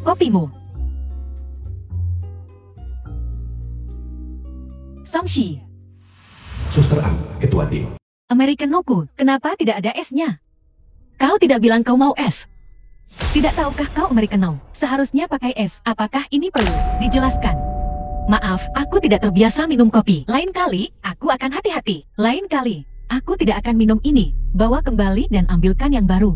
kopimu. Songshi. Suster Ang, ketua tim. Americanoku, kenapa tidak ada esnya? Kau tidak bilang kau mau es. Tidak tahukah kau Americano? Seharusnya pakai es. Apakah ini perlu dijelaskan? Maaf, aku tidak terbiasa minum kopi. Lain kali, aku akan hati-hati. Lain kali, aku tidak akan minum ini. Bawa kembali dan ambilkan yang baru.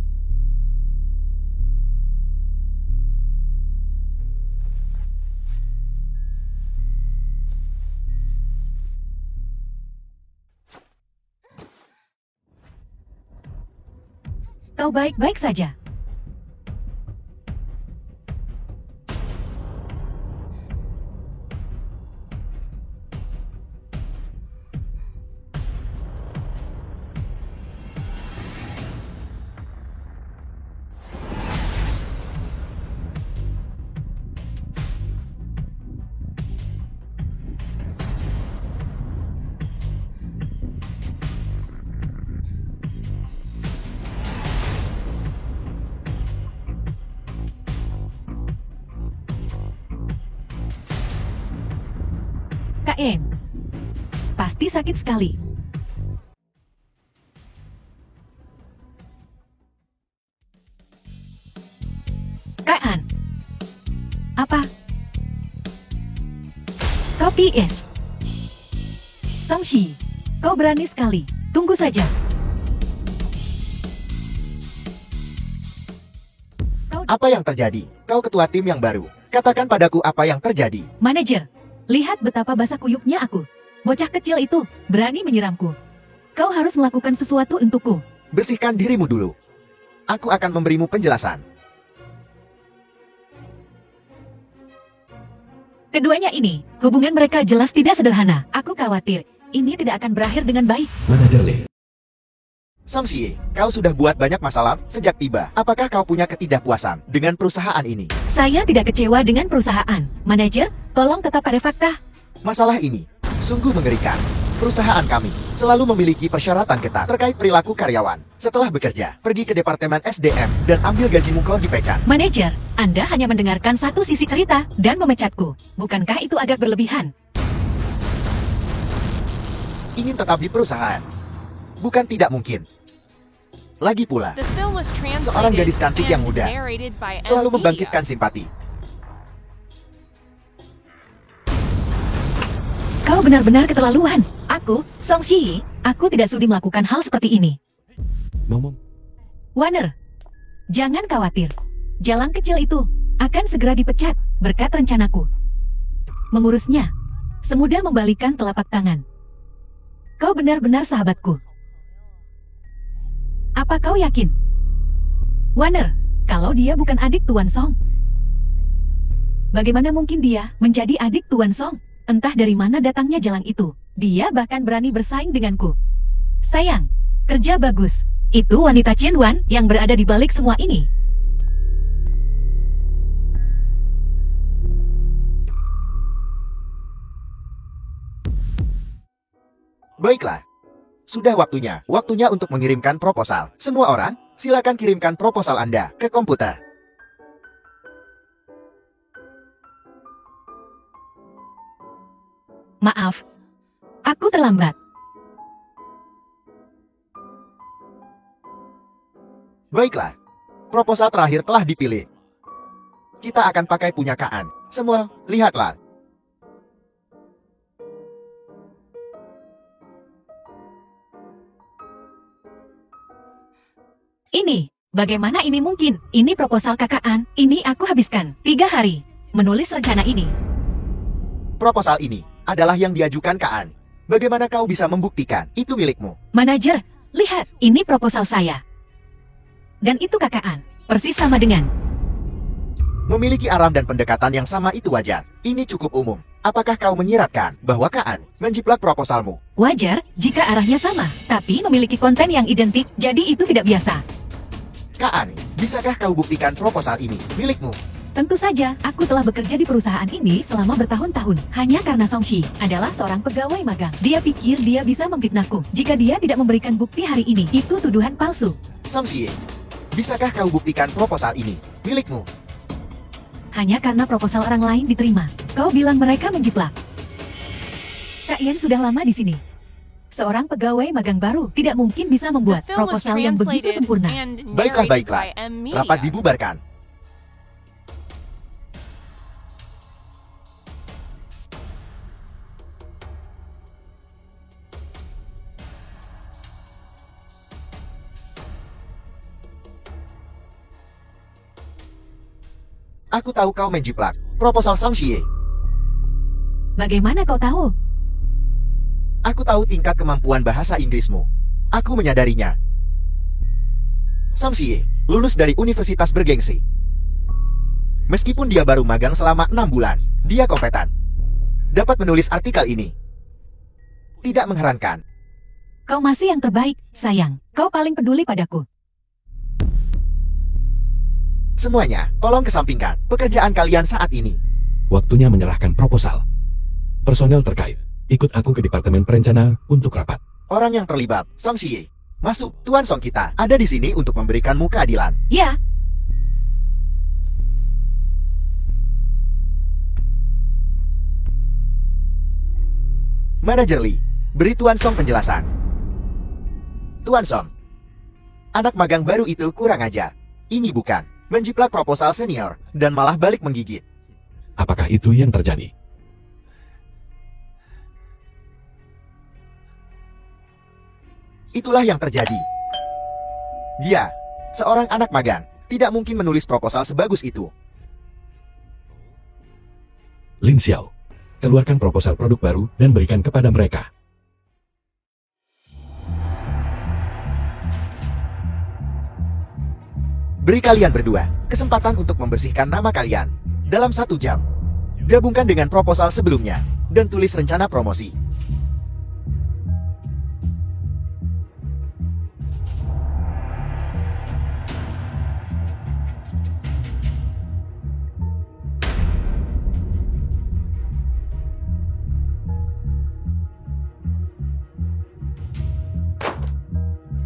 Kau baik-baik saja. KM. Pasti sakit sekali. Kaan. Apa? Kopi es. Songshi, kau berani sekali. Tunggu saja. Apa yang terjadi? Kau ketua tim yang baru. Katakan padaku apa yang terjadi. Manajer, lihat betapa basah kuyupnya aku. Bocah kecil itu berani menyiramku. Kau harus melakukan sesuatu untukku. Bersihkan dirimu dulu. Aku akan memberimu penjelasan. Keduanya ini, hubungan mereka jelas tidak sederhana. Aku khawatir, ini tidak akan berakhir dengan baik. Manajer Lee. Songshi, kau sudah buat banyak masalah sejak tiba. Apakah kau punya ketidakpuasan dengan perusahaan ini? Saya tidak kecewa dengan perusahaan. Manajer, tolong tetap pada fakta. Masalah ini sungguh mengerikan. Perusahaan kami selalu memiliki persyaratan ketat terkait perilaku karyawan. Setelah bekerja, pergi ke Departemen SDM dan ambil gajimu dipecat. Manajer, Anda hanya mendengarkan satu sisi cerita dan memecatku. Bukankah itu agak berlebihan? Ingin tetap di perusahaan? Bukan tidak mungkin. Lagi pula, seorang gadis cantik yang muda selalu membangkitkan simpati. Kau benar-benar keterlaluan. Aku, Songshi, aku tidak sudi melakukan hal seperti ini. Ngomong. Warner, jangan khawatir. Jalan kecil itu akan segera dipecat berkat rencanaku. Mengurusnya, semudah membalikan telapak tangan. Kau benar-benar sahabatku. Apa kau yakin? Warner, kalau dia bukan adik Tuan Song? Bagaimana mungkin dia menjadi adik Tuan Song? Entah dari mana datangnya jalan itu. Dia bahkan berani bersaing denganku. Sayang, kerja bagus. Itu wanita Qianwan yang berada di balik semua ini. Baiklah. Sudah waktunya. Waktunya untuk mengirimkan proposal. Semua orang, silakan kirimkan proposal Anda ke komputer. Maaf, aku terlambat. Baiklah. Proposal terakhir telah dipilih. Kita akan pakai punya Kaan. Semua, lihatlah. Ini, bagaimana ini mungkin? Ini proposal kakaan, ini aku habiskan 3 hari menulis rencana ini. Proposal ini adalah yang diajukan Kaan. Bagaimana kau bisa membuktikan itu milikmu? Manajer, lihat, ini proposal saya. Dan itu kakaan, persis sama dengan. Memiliki aram dan pendekatan yang sama itu wajar. Ini cukup umum. Apakah kau menyiratkan bahwa Kaan menjiplak proposalmu? Wajar jika arahnya sama, tapi memiliki konten yang identik, jadi itu tidak biasa. Kaan, bisakah kau buktikan proposal ini milikmu? Tentu saja, aku telah bekerja di perusahaan ini selama bertahun-tahun. Hanya karena Songshi adalah seorang pegawai magang. Dia pikir dia bisa memfitnahku. Jika dia tidak memberikan bukti hari ini, itu tuduhan palsu. Songshi, bisakah kau buktikan proposal ini milikmu? hanya karena proposal orang lain diterima. Kau bilang mereka menjiplak. Kak Ian sudah lama di sini. Seorang pegawai magang baru tidak mungkin bisa membuat The film was proposal yang begitu translated sempurna. and Baiklah, narrated baiklah. by M Media. Rapat dibubarkan. Aku tahu kau menjiplak proposal Song Xie. Bagaimana kau tahu? Aku tahu tingkat kemampuan bahasa Inggrismu. Aku menyadarinya. Song Xie lulus dari universitas bergengsi. Meskipun dia baru magang selama 6 bulan, dia kompeten. Dapat menulis artikel ini. Tidak mengherankan. Kau masih yang terbaik, sayang. Kau paling peduli padaku. Semuanya, tolong kesampingkan pekerjaan kalian saat ini. Waktunya menyerahkan proposal. Personel terkait, ikut aku ke Departemen Perencana untuk rapat. Orang yang terlibat, Song Xie. Masuk, Tuan Song kita ada di sini untuk memberikanmu keadilan. Ya, Manajer Lee, beri Tuan Song penjelasan. Tuan Song, anak magang baru itu kurang ajar. Ini bukan menjiplak proposal senior dan malah balik menggigit. Apakah itu yang terjadi? Itulah yang terjadi. Dia, seorang anak magang, tidak mungkin menulis proposal sebagus itu. Lin Xiao, keluarkan proposal produk baru dan berikan kepada mereka. Beri kalian berdua kesempatan untuk membersihkan nama kalian dalam 1 jam. Gabungkan dengan proposal sebelumnya dan tulis rencana promosi.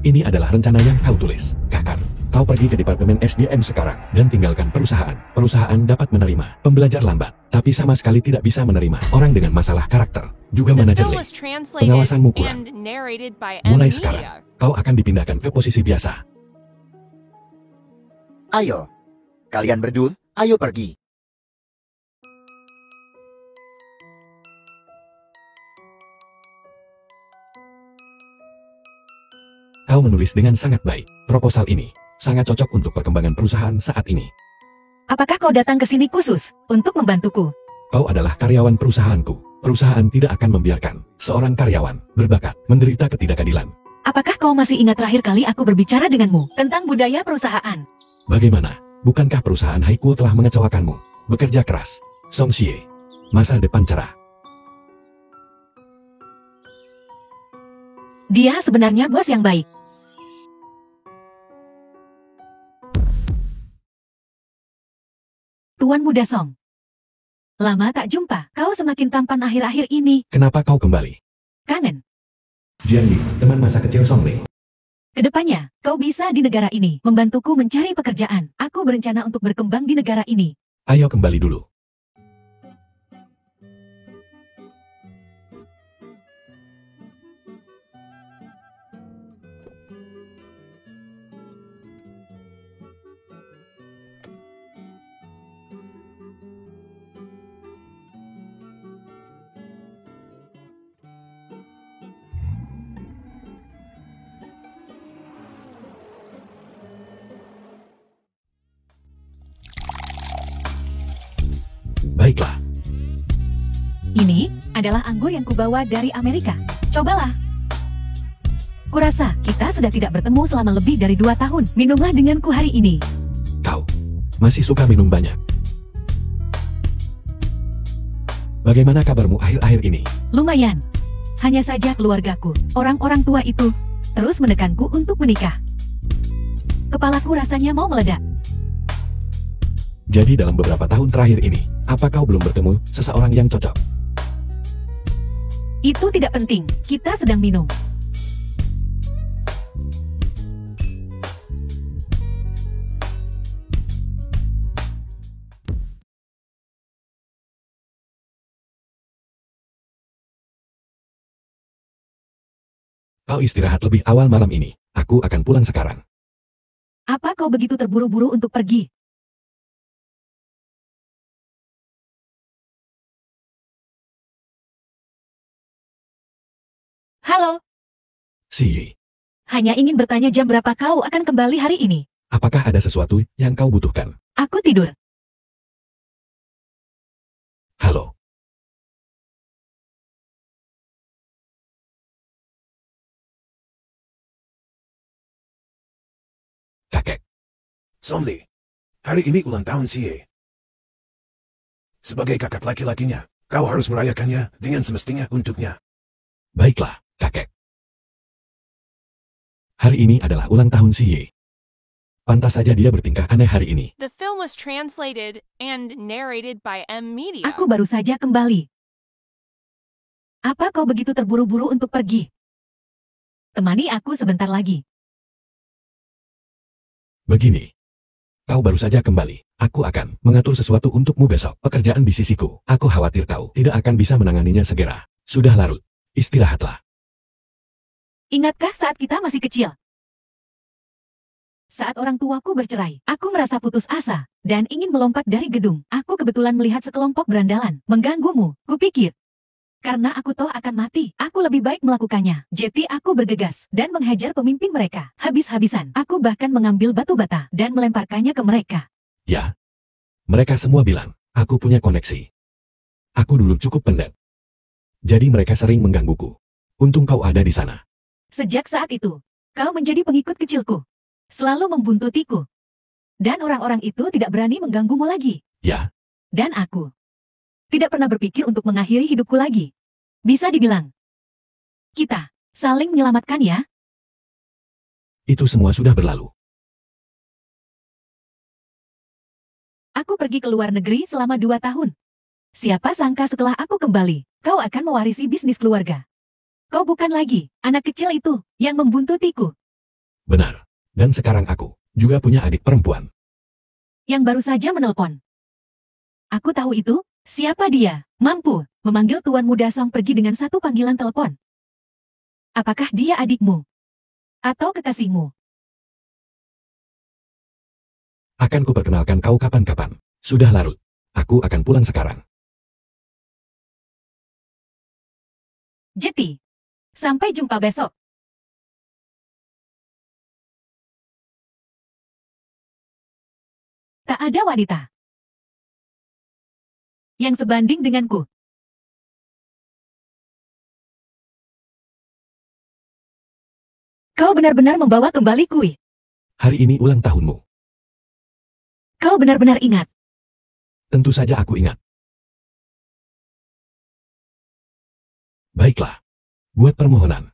Ini adalah rencana yang kau tulis. Kakak, kau pergi ke Departemen SDM sekarang dan tinggalkan perusahaan. Perusahaan dapat menerima pembelajar lambat, tapi sama sekali tidak bisa menerima orang dengan masalah karakter. Juga The manajer film Lee. was translated Pengawasanmu kurang. and narrated by M Mulai Media. sekarang, kau akan dipindahkan ke posisi biasa. Ayo, kalian berdua, ayo pergi. Kau menulis dengan sangat baik. Proposal ini sangat cocok untuk perkembangan perusahaan saat ini. apakah kau datang ke sini khusus untuk membantuku? Kau adalah karyawan perusahaanku. Perusahaan tidak akan membiarkan seorang karyawan berbakat menderita ketidakadilan. Apakah kau masih ingat terakhir kali aku berbicara denganmu tentang budaya perusahaan? Bagaimana? Bukankah perusahaan Haiku telah mengecewakanmu? Bekerja keras. Song Xie. Masa depan cerah. Dia sebenarnya bos yang baik. Tuan Muda Song. Lama tak jumpa, kau semakin tampan akhir-akhir ini. Kenapa kau kembali? Kangen. Jiang Li, teman masa kecil Song Li. Kedepannya, kau bisa di negara ini, membantuku mencari pekerjaan. Aku berencana untuk berkembang di negara ini. Ayo kembali dulu. Baiklah, Ini adalah anggur yang kubawa dari Amerika. Cobalah. Kurasa kita sudah tidak bertemu selama lebih dari 2 tahun. Minumlah denganku hari ini. kau masih suka minum banyak. Bagaimana kabarmu akhir-akhir ini? Lumayan. Hanya saja keluargaku, orang-orang tua itu, terus menekanku untuk menikah. Kepalaku rasanya mau meledak. Jadi dalam beberapa tahun terakhir ini, apa kau belum bertemu seseorang yang cocok? Itu tidak penting, kita sedang minum. Kau istirahat lebih awal malam ini. Aku akan pulang sekarang. Apa kau begitu terburu-buru untuk pergi? Halo, Si, hanya ingin bertanya jam berapa kau akan kembali hari ini. apakah ada sesuatu yang kau butuhkan? Aku tidur. Halo. Kakek. Somli, hari ini ulang tahun Cie. Sebagai kakak laki-lakinya, kau harus merayakannya dengan semestinya untuknya. Baiklah, kakek. Hari ini adalah ulang tahun Si. Pantas saja dia bertingkah aneh hari ini. The film was translated and narrated by M Media. Aku baru saja kembali. Apa kau begitu terburu-buru untuk pergi? Temani aku sebentar lagi. Begini. Kau baru saja kembali. Aku akan mengatur sesuatu untukmu besok. Pekerjaan di sisiku. Aku khawatir kau tidak akan bisa menanganinya segera. Sudah larut. Istirahatlah. Ingatkah saat kita masih kecil? Saat orang tuaku bercerai, aku merasa putus asa dan ingin melompat dari gedung. Aku kebetulan melihat sekelompok berandalan mengganggumu. Kupikir, karena aku toh akan mati, aku lebih baik melakukannya. Jadi aku bergegas dan menghajar pemimpin mereka. Habis-habisan, aku bahkan mengambil batu bata dan melemparkannya ke mereka. Ya. Mereka semua bilang, aku punya koneksi. Aku dulu cukup pendek. Jadi mereka sering menggangguku. Untung kau ada di sana. Sejak saat itu, kau menjadi pengikut kecilku. Selalu membuntutiku. Dan orang-orang itu tidak berani mengganggumu lagi. Ya. Dan aku tidak pernah berpikir untuk mengakhiri hidupku lagi. Bisa dibilang, kita saling menyelamatkan ya. Itu semua sudah berlalu. Aku pergi ke luar negeri selama 2 tahun. Siapa sangka setelah aku kembali, kau akan mewarisi bisnis keluarga. Kau bukan lagi anak kecil itu yang membuntutiku. Benar. Dan sekarang aku juga punya adik perempuan. Yang baru saja menelpon. Aku tahu itu, siapa dia, mampu memanggil Tuan Muda Song pergi dengan satu panggilan telepon. Apakah dia adikmu? Atau kekasihmu? Akan kuperkenalkan kau kapan-kapan. Sudah larut. Aku akan pulang sekarang. Jeti. Sampai jumpa besok. Tak ada wanita yang sebanding denganku. Kau benar-benar membawa kembali kui. Hari ini ulang tahunmu. Kau benar-benar ingat. Tentu saja aku ingat. Baiklah. Buat permohonan.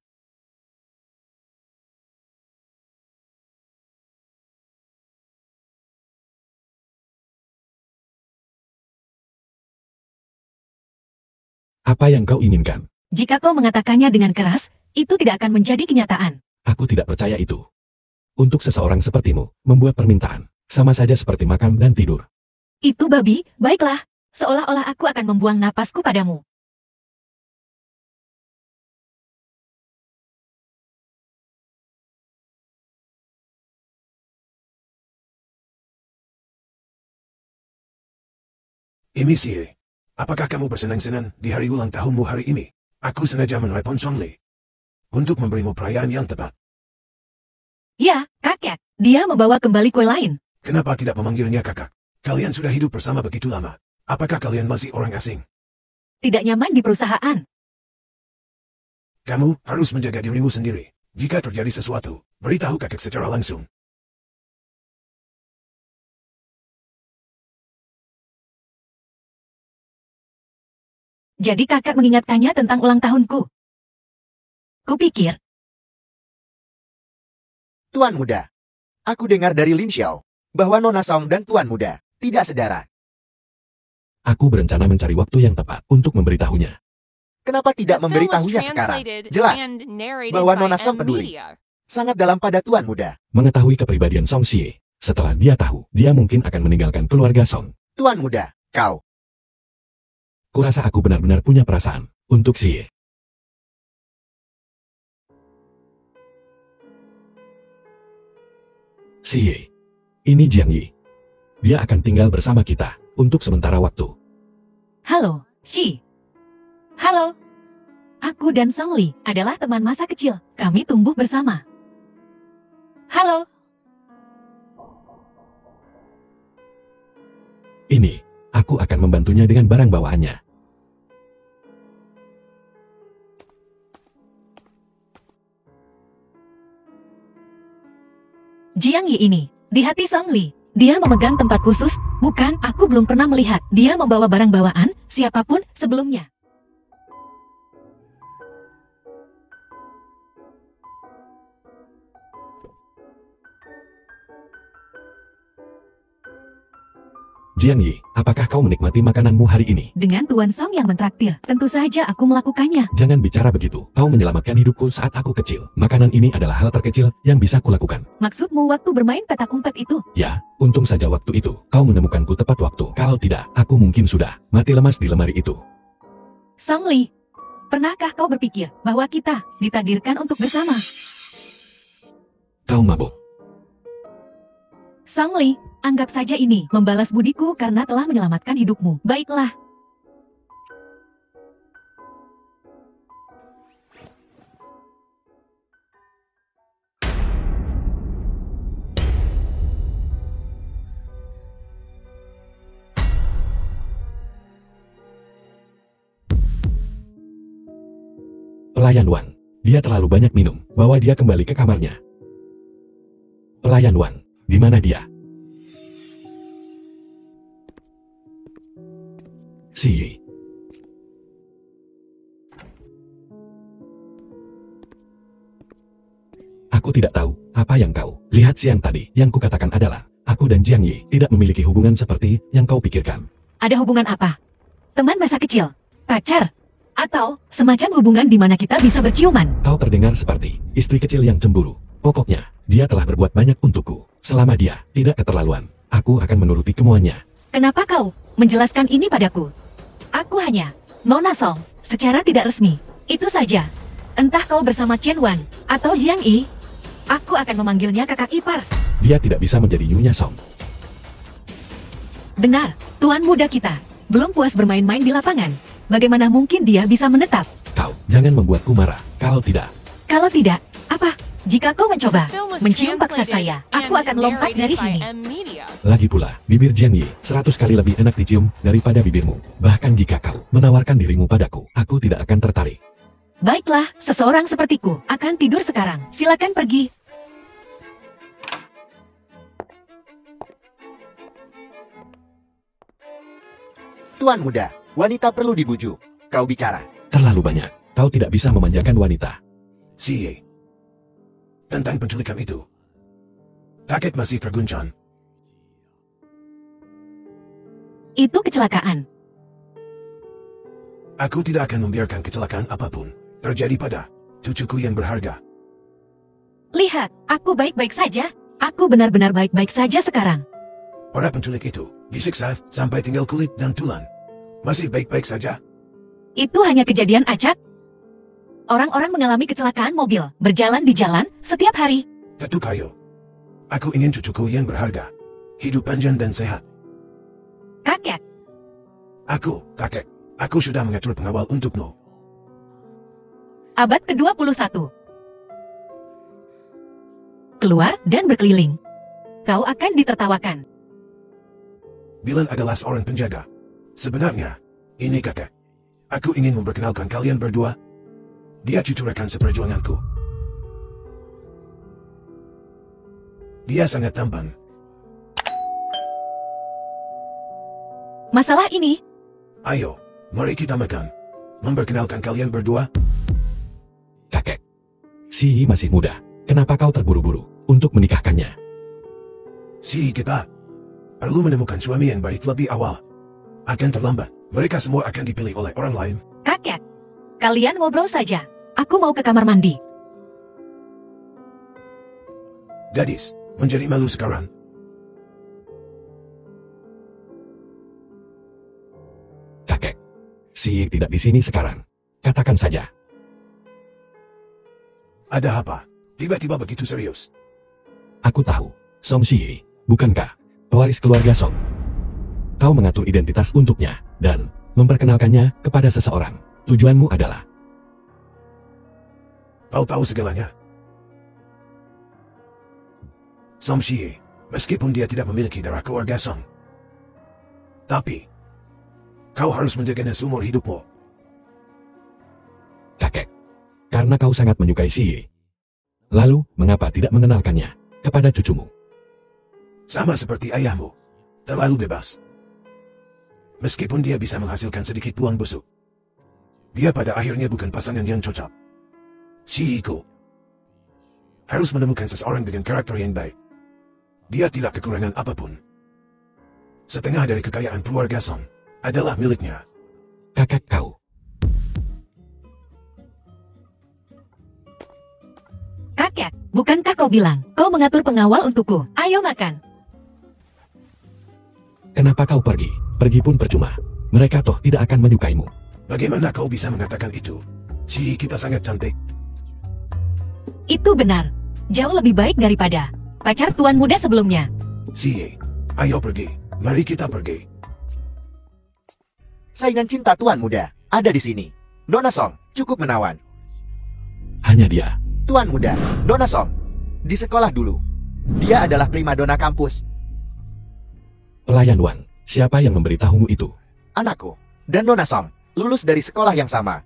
Apa yang kau inginkan? Jika kau mengatakannya dengan keras, itu tidak akan menjadi kenyataan. Aku tidak percaya itu. Untuk seseorang sepertimu, membuat permintaan, sama saja seperti makan dan tidur. Itu babi, baiklah. Seolah-olah aku akan membuang napasku padamu. Ini Cie. Apakah kamu bersenang-senang di hari ulang tahunmu hari ini? Aku sengaja menelepon Somli untuk memberimu perayaan yang tepat. Ya, kakek. Dia membawa kembali kue lain. Kenapa tidak memanggilnya kakak? Kalian sudah hidup bersama begitu lama. Apakah kalian masih orang asing? Tidak nyaman di perusahaan. Kamu harus menjaga dirimu sendiri. Jika terjadi sesuatu, beritahu kakek secara langsung. Jadi kakak mengingatkannya tentang ulang tahunku. Kupikir, Tuan Muda. Aku dengar dari Lin Xiao bahwa Nona Song dan Tuan Muda tidak sedara. Aku berencana mencari waktu yang tepat untuk memberitahunya. Kenapa tidak The film was memberitahunya sekarang? translated Jelas and narrated bahwa by Nona Song M peduli. Media. Sangat dalam pada Tuan Muda. Mengetahui kepribadian Song Xie. Setelah dia tahu, dia mungkin akan meninggalkan keluarga Song. Tuan Muda, kau. Kurasa aku benar-benar punya perasaan untuk Xie. Si Ye. Ini Jiang Yi. Dia akan tinggal bersama kita untuk sementara waktu. Halo, Shi. Halo. Aku dan Song Li adalah teman masa kecil. Kami tumbuh bersama. Halo. Ini, aku akan membantunya dengan barang bawaannya. Jiang Yi ini, di hati Song Li. Dia memegang tempat khusus, bukan? Aku belum pernah melihat dia membawa barang bawaan, siapapun sebelumnya. Jiang Yi, apakah kau menikmati makananmu hari ini? Dengan Tuan Song yang mentraktir, tentu saja aku melakukannya. Jangan bicara begitu. Kau menyelamatkan hidupku saat aku kecil. Makanan ini adalah hal terkecil yang bisa kulakukan. Maksudmu waktu bermain petak umpet itu? Ya, untung saja waktu itu kau menemukanku tepat waktu. Kalau tidak, aku mungkin sudah mati lemas di lemari itu. Song Li, pernahkah kau berpikir bahwa kita ditakdirkan untuk bersama? Kau mabuk. Song Li, anggap saja ini membalas budiku karena telah menyelamatkan hidupmu. Baiklah. Pelayan Wang. Dia terlalu banyak minum. Bawa dia kembali ke kamarnya. Pelayan Wang. Di mana dia? Si Yi. Aku tidak tahu apa yang kau lihat siang tadi. Yang kukatakan adalah, aku dan Jiang Yi tidak memiliki hubungan seperti yang kau pikirkan. Ada hubungan apa? Teman masa kecil? Pacar? Atau semacam hubungan di mana kita bisa berciuman? Kau terdengar seperti istri kecil yang cemburu. Pokoknya, dia telah berbuat banyak untukku. Selama dia tidak keterlaluan, aku akan menuruti kemauannya. Kenapa kau menjelaskan ini padaku? Aku hanya Nona Song, secara tidak resmi. Itu saja. Entah kau bersama Chen Wan atau Jiang Yi, aku akan memanggilnya kakak ipar. Dia tidak bisa menjadi Nyonya Song. Benar, tuan muda kita belum puas bermain-main di lapangan. Bagaimana mungkin dia bisa menetap? Kau jangan membuatku marah. Kalau tidak, Apa? Jika kau mencoba Film was mencium paksa translated saya, aku and akan lompat narrated dari by sini. M Media. lagi pula, bibir Jiang Yi 100 kali lebih enak dicium daripada bibirmu. Bahkan jika kau menawarkan dirimu padaku, aku tidak akan tertarik. Baiklah, seseorang sepertiku akan tidur sekarang. Silakan pergi. Tuan muda, wanita perlu dibujuk. Kau bicara. Terlalu banyak. Kau tidak bisa memanjakan wanita. Si Ye. Tentang penculikan itu. Kakek masih terguncang. Itu kecelakaan. Aku tidak akan membiarkan kecelakaan apapun terjadi pada cucuku yang berharga. Lihat, aku baik-baik saja. Aku benar-benar baik-baik saja sekarang. Para penculik itu disiksa sampai tinggal kulit dan tulang. Masih baik-baik saja. Itu hanya kejadian acak. Orang-orang mengalami kecelakaan mobil, berjalan di jalan, setiap hari. Tentu kayo. Aku ingin cucuku yang berharga. Hidup panjang dan sehat. Kakek, Kakek. Aku sudah mengatur pengawal untukmu. abad ke-21. Keluar dan berkeliling. Kau akan ditertawakan. Bilan adalah seorang penjaga. Sebenarnya, ini kakek. Aku ingin memperkenalkan kalian berdua. Dia cucu rekan seperjuanganku. Dia sangat tampan. Masalah ini, Ayo, mari kita makan. Memperkenalkan kalian berdua. Kakek. Si Yi masih muda. Kenapa kau terburu-buru untuk menikahkannya? Si kita perlu menemukan suami yang baik lebih awal. Akan terlambat. Mereka semua akan dipilih oleh orang lain. kakek. Kalian ngobrol saja. Aku mau ke kamar mandi. Gadis, menjadi malu sekarang. Kakek. Si Yi tidak di sini sekarang. Katakan saja. Ada apa? Tiba-tiba begitu serius. Aku tahu. Song Xie, bukankah pewaris keluarga Song? Kau mengatur identitas untuknya dan memperkenalkannya kepada seseorang. Tujuanmu adalah Kau tahu segalanya. Song Xie, meskipun dia tidak memiliki darah keluarga Song, tapi kau harus menjaganya seumur hidupmu. kakek. Karena kau sangat menyukai Xie. Lalu, mengapa tidak mengenalkannya kepada cucumu? Sama seperti ayahmu, terlalu bebas. Meskipun dia bisa menghasilkan sedikit uang busuk, dia pada akhirnya bukan pasangan yang cocok. Xie-ku harus menemukan seseorang dengan karakter yang baik. Dia tidak kekurangan apapun. Setengah dari kekayaan keluarga Song adalah miliknya. Kakek kau. Kakek, bukankah kau bilang kau mengatur pengawal untukku? Ayo makan. Kenapa kau pergi? Pergi pun percuma. Mereka toh tidak akan menyukaimu. Bagaimana kau bisa mengatakan itu? Xie kita sangat cantik. Itu benar. Jauh lebih baik daripada pacar tuan muda sebelumnya. Xie, ayo pergi. Mari kita pergi. Saingan cinta tuan muda ada di sini. Nona Song cukup menawan. Hanya dia. Tuan muda, Nona Song. Di sekolah dulu. Dia adalah primadona kampus. Pelayan Wang, siapa yang memberitahumu itu? Anakku dan Nona Song lulus dari sekolah yang sama.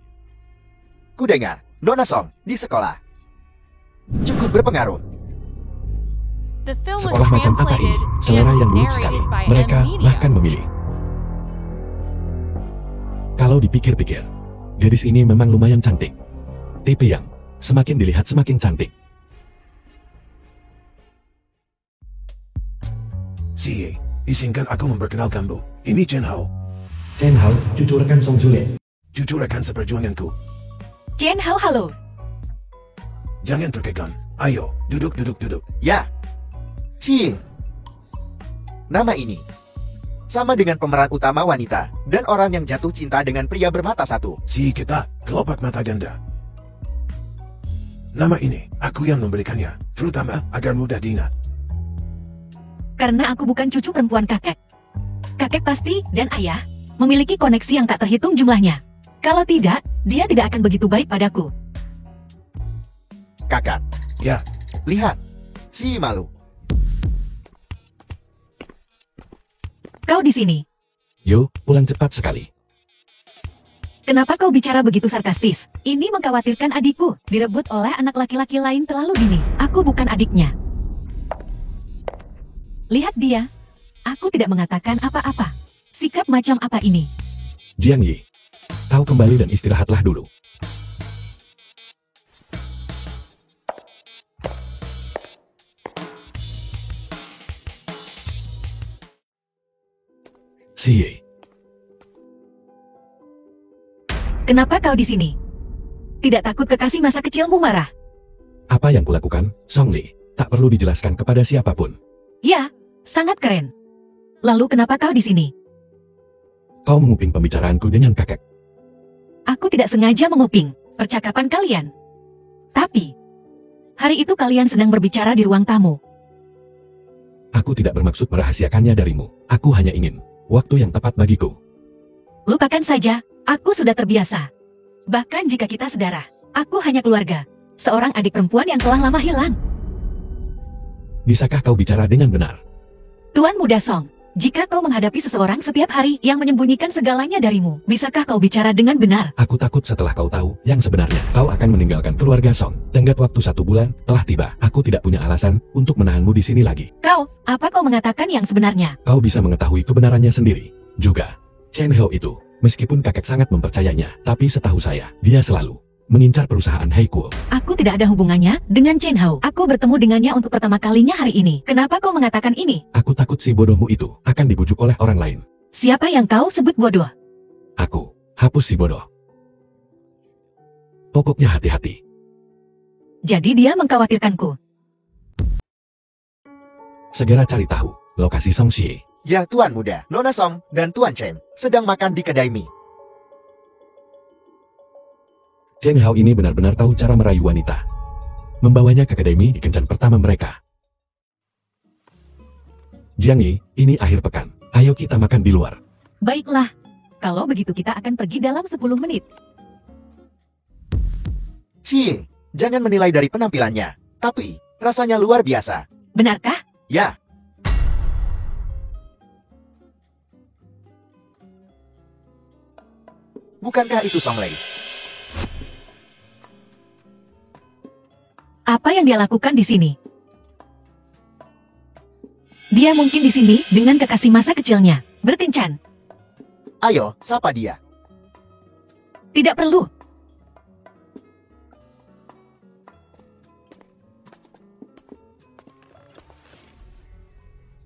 Kudengar, Nona Song di sekolah cukup berpengaruh. The film was Sekolah macam apa ini? translated Selera and yang buruk sekali. narrated by Mereka M Media. bahkan memilih. Kalau dipikir-pikir, gadis ini memang lumayan cantik. Tipe yang semakin dilihat semakin cantik. Xie, izinkan aku memperkenalkanmu. Ini Chen Hao, Chen Hao, cucu rekan Song Zule. cucu rekan seperjuanganku. Chen Hao, halo. Jangan terkekan. Ayo, duduk. Ya, Xing. Nama ini sama dengan pemeran utama wanita dan orang yang jatuh cinta dengan pria bermata satu. Xie kita, kelopak mata ganda. Nama ini, aku yang memberikannya, terutama agar mudah diingat. Karena aku bukan cucu perempuan kakek. Kakek pasti dan ayah memiliki koneksi yang tak terhitung jumlahnya. Kalau tidak, dia tidak akan begitu baik padaku. Kakak, Ya, lihat. Si malu. Kau di sini. Yo, pulang cepat sekali. Kenapa kau bicara begitu sarkastis? Ini mengkhawatirkan adikku, direbut oleh anak laki-laki lain terlalu dini. Aku bukan adiknya. Lihat dia. Aku tidak mengatakan apa-apa. Sikap macam apa ini? Jiang Yi, kau kembali dan istirahatlah dulu. Xie, Kenapa kau di sini? Tidak takut kekasih masa kecilmu marah? apa yang kulakukan, Song Li, tak perlu dijelaskan kepada siapapun. Ya, sangat keren. Lalu kenapa kau di sini? Kau menguping pembicaraanku dengan kakek. Aku tidak sengaja menguping percakapan kalian. Tapi, hari itu kalian sedang berbicara di ruang tamu. Aku tidak bermaksud merahasiakannya darimu. Aku hanya ingin waktu yang tepat bagiku. Lupakan saja, aku sudah terbiasa. Bahkan jika kita sedara, aku hanya keluarga. Seorang adik perempuan yang telah lama hilang. Bisakah kau bicara dengan benar? Tuan Muda Song, jika kau menghadapi seseorang setiap hari yang menyembunyikan segalanya darimu, bisakah kau bicara dengan benar? Aku takut setelah kau tahu yang sebenarnya, kau akan meninggalkan keluarga Song. Tenggat waktu 1 bulan telah tiba. Aku tidak punya alasan untuk menahanmu di sini lagi. Apa kau mengatakan yang sebenarnya? Kau bisa mengetahui kebenarannya sendiri. Juga, Chen Hao itu, meskipun kakek sangat mempercayainya, tapi setahu saya, dia selalu mengincar perusahaan Heikuo. Aku tidak ada hubungannya dengan Chen Hao. Aku bertemu dengannya untuk pertama kalinya hari ini. Kenapa kau mengatakan ini? Aku takut si bodohmu itu akan dibujuk oleh orang lain. Siapa yang kau sebut bodoh? Aku, hapus si bodoh. Pokoknya hati-hati. Jadi dia mengkhawatirkanku. Segera cari tahu lokasi Song Xie. Ya, Tuan Muda, Nona Song dan Tuan Chen sedang makan di kedai mie. Chen Hao ini benar-benar tahu cara merayu wanita. Membawanya ke kedai mie di kencan pertama mereka. Jiang Yi, ini akhir pekan. Ayo kita makan di luar. Baiklah. Kalau begitu kita akan pergi dalam 10 menit. Xie, jangan menilai dari penampilannya. Tapi, rasanya luar biasa. Benarkah? Ya, bukankah itu Song Lei? Apa yang dia lakukan di sini? Dia mungkin di sini dengan kekasih masa kecilnya, berkencan. Ayo, sapa dia. Tidak perlu.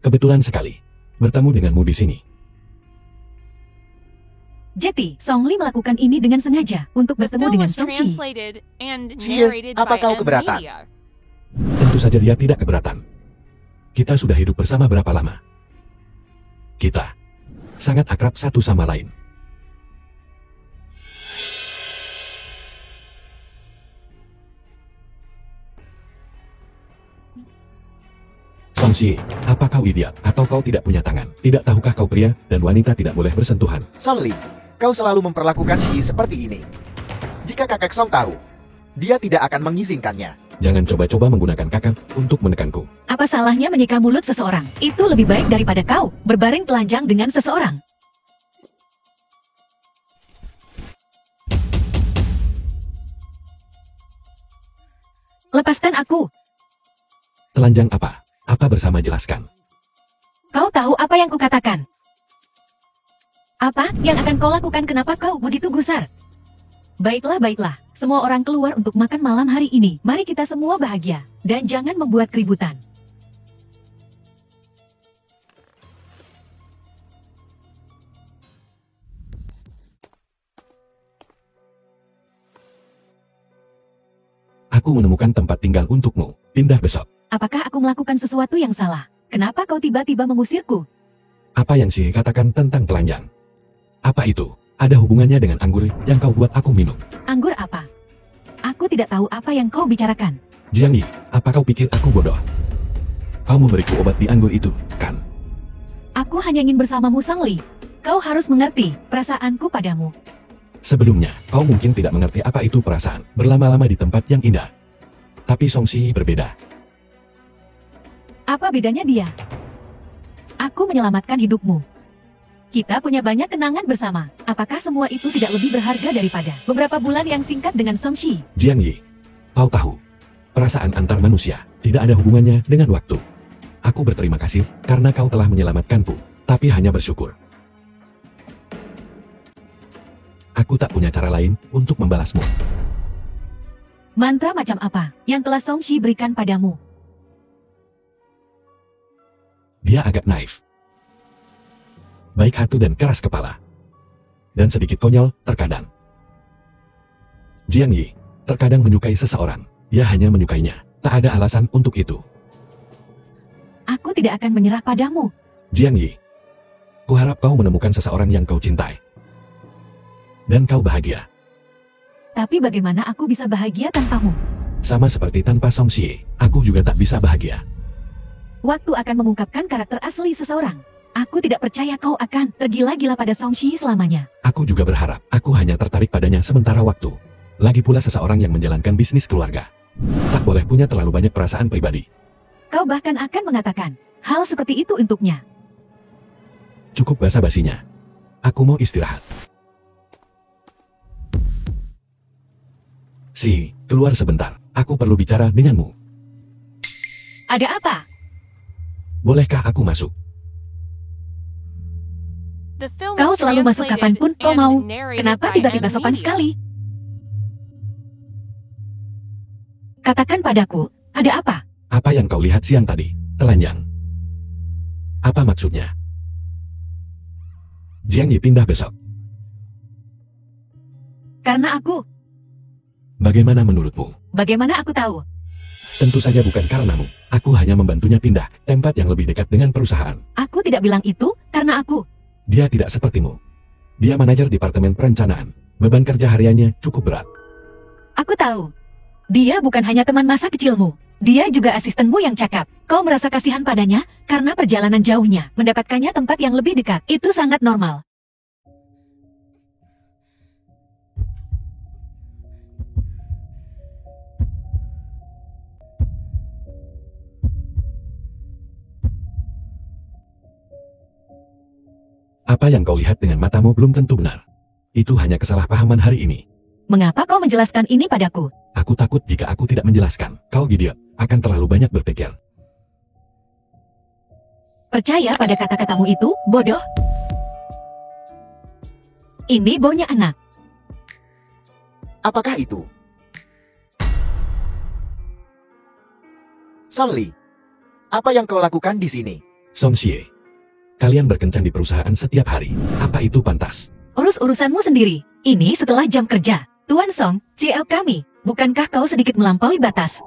Kebetulan sekali. Bertemu denganmu di sini. Jetty, Song Li melakukan ini dengan sengaja untuk The bertemu film dengan was Song Shi. translated and Cie, narrated apa by kau M keberatan? Media. Tentu saja dia tidak keberatan. Kita sudah hidup bersama berapa lama? Kita sangat akrab satu sama lain. Song Shi, apa kau idiot atau kau tidak punya tangan? Tidak tahukah kau pria dan wanita tidak boleh bersentuhan? Song Li, kau selalu memperlakukan Xie seperti ini. Jika kakek Song tahu, dia tidak akan mengizinkannya. Jangan coba-coba menggunakan kakak untuk menekanku. Apa salahnya menyeka mulut seseorang? Itu lebih baik daripada kau berbaring telanjang dengan seseorang. Lepaskan aku. Telanjang apa? Apa bersama jelaskan? Kau tahu apa yang kukatakan? Apa yang akan kau lakukan? Kenapa kau begitu gusar? Baiklah, baiklah. Semua orang keluar untuk makan malam hari ini. Mari kita semua bahagia. Dan jangan membuat keributan. Aku menemukan tempat tinggal untukmu. Pindah besok. Apakah aku melakukan sesuatu yang salah? Kenapa kau tiba-tiba mengusirku? Apa yang Xie katakan tentang telanjang? Apa itu? Ada hubungannya dengan anggur yang kau buat aku minum? Anggur apa? Aku tidak tahu apa yang kau bicarakan. Jiang Yi, apa kau pikir aku bodoh? Kau memberiku obat di anggur itu, kan? Aku hanya ingin bersamamu, Song Li. Kau harus mengerti perasaanku padamu. Sebelumnya, kau mungkin tidak mengerti apa itu perasaan berlama-lama di tempat yang indah. Tapi Song Shi berbeda. Apa bedanya dia? Aku menyelamatkan hidupmu. Kita punya banyak kenangan bersama. Apakah semua itu tidak lebih berharga daripada beberapa bulan yang singkat dengan Song Shi? Jiang Yi, kau tahu, perasaan antar manusia tidak ada hubungannya dengan waktu. Aku berterima kasih karena kau telah menyelamatkanku, tapi hanya bersyukur. Aku tak punya cara lain untuk membalasmu. Mantra macam apa yang telah Song Shi berikan padamu? Dia agak naif, baik hati dan keras kepala, dan sedikit konyol terkadang. Jiang Yi terkadang menyukai seseorang, dia hanya menyukainya, tak ada alasan untuk itu. Aku tidak akan menyerah padamu. Jiang Yi, kuharap kau menemukan seseorang yang kau cintai, dan kau bahagia. Tapi bagaimana aku bisa bahagia tanpamu? Sama seperti tanpa Song Shi, aku juga tak bisa bahagia. Waktu akan mengungkapkan karakter asli seseorang. Aku tidak percaya kau akan tergila-gila pada Song Shi selamanya. Aku juga berharap, aku hanya tertarik padanya sementara waktu. Lagi pula seseorang yang menjalankan bisnis keluarga tak boleh punya terlalu banyak perasaan pribadi. Kau bahkan akan mengatakan hal seperti itu untuknya. Cukup basa-basinya. Aku mau istirahat. Si, keluar sebentar. Aku perlu bicara denganmu. Ada apa? Bolehkah aku masuk? The film Kau was selalu masuk translated kapanpun kau and mau. narrated Kenapa by tiba-tiba M sopan Media. sekali? Katakan padaku, ada apa? Apa yang kau lihat siang tadi? Telanjang. Apa maksudnya? Jiang Yi pindah besok. Karena aku. Bagaimana menurutmu? Bagaimana aku tahu? Tentu saja bukan karenamu. Aku hanya membantunya pindah tempat yang lebih dekat dengan perusahaan. Aku tidak bilang itu karena aku. Dia tidak sepertimu. Dia manajer departemen perencanaan. Beban kerja hariannya cukup berat. Aku tahu. Dia bukan hanya teman masa kecilmu. Dia juga asistenmu yang cakap. Kau merasa kasihan padanya karena perjalanan jauhnya. Mendapatkannya tempat yang lebih dekat. Itu sangat normal. Apa yang kau lihat dengan matamu belum tentu benar. Itu hanya kesalahpahaman hari ini. Mengapa kau menjelaskan ini padaku? Aku takut jika aku tidak menjelaskan. Kau Gideon, akan terlalu banyak berpikir. Percaya pada kata-katamu itu, bodoh? Ini baunya anak. Apakah itu? Song Li, apa yang kau lakukan di sini? Song Xie, kalian berkencan di perusahaan setiap hari. Apa itu pantas? Urus urusanmu sendiri. Ini setelah jam kerja. Tuan Song, CL kami. Bukankah kau sedikit melampaui batas?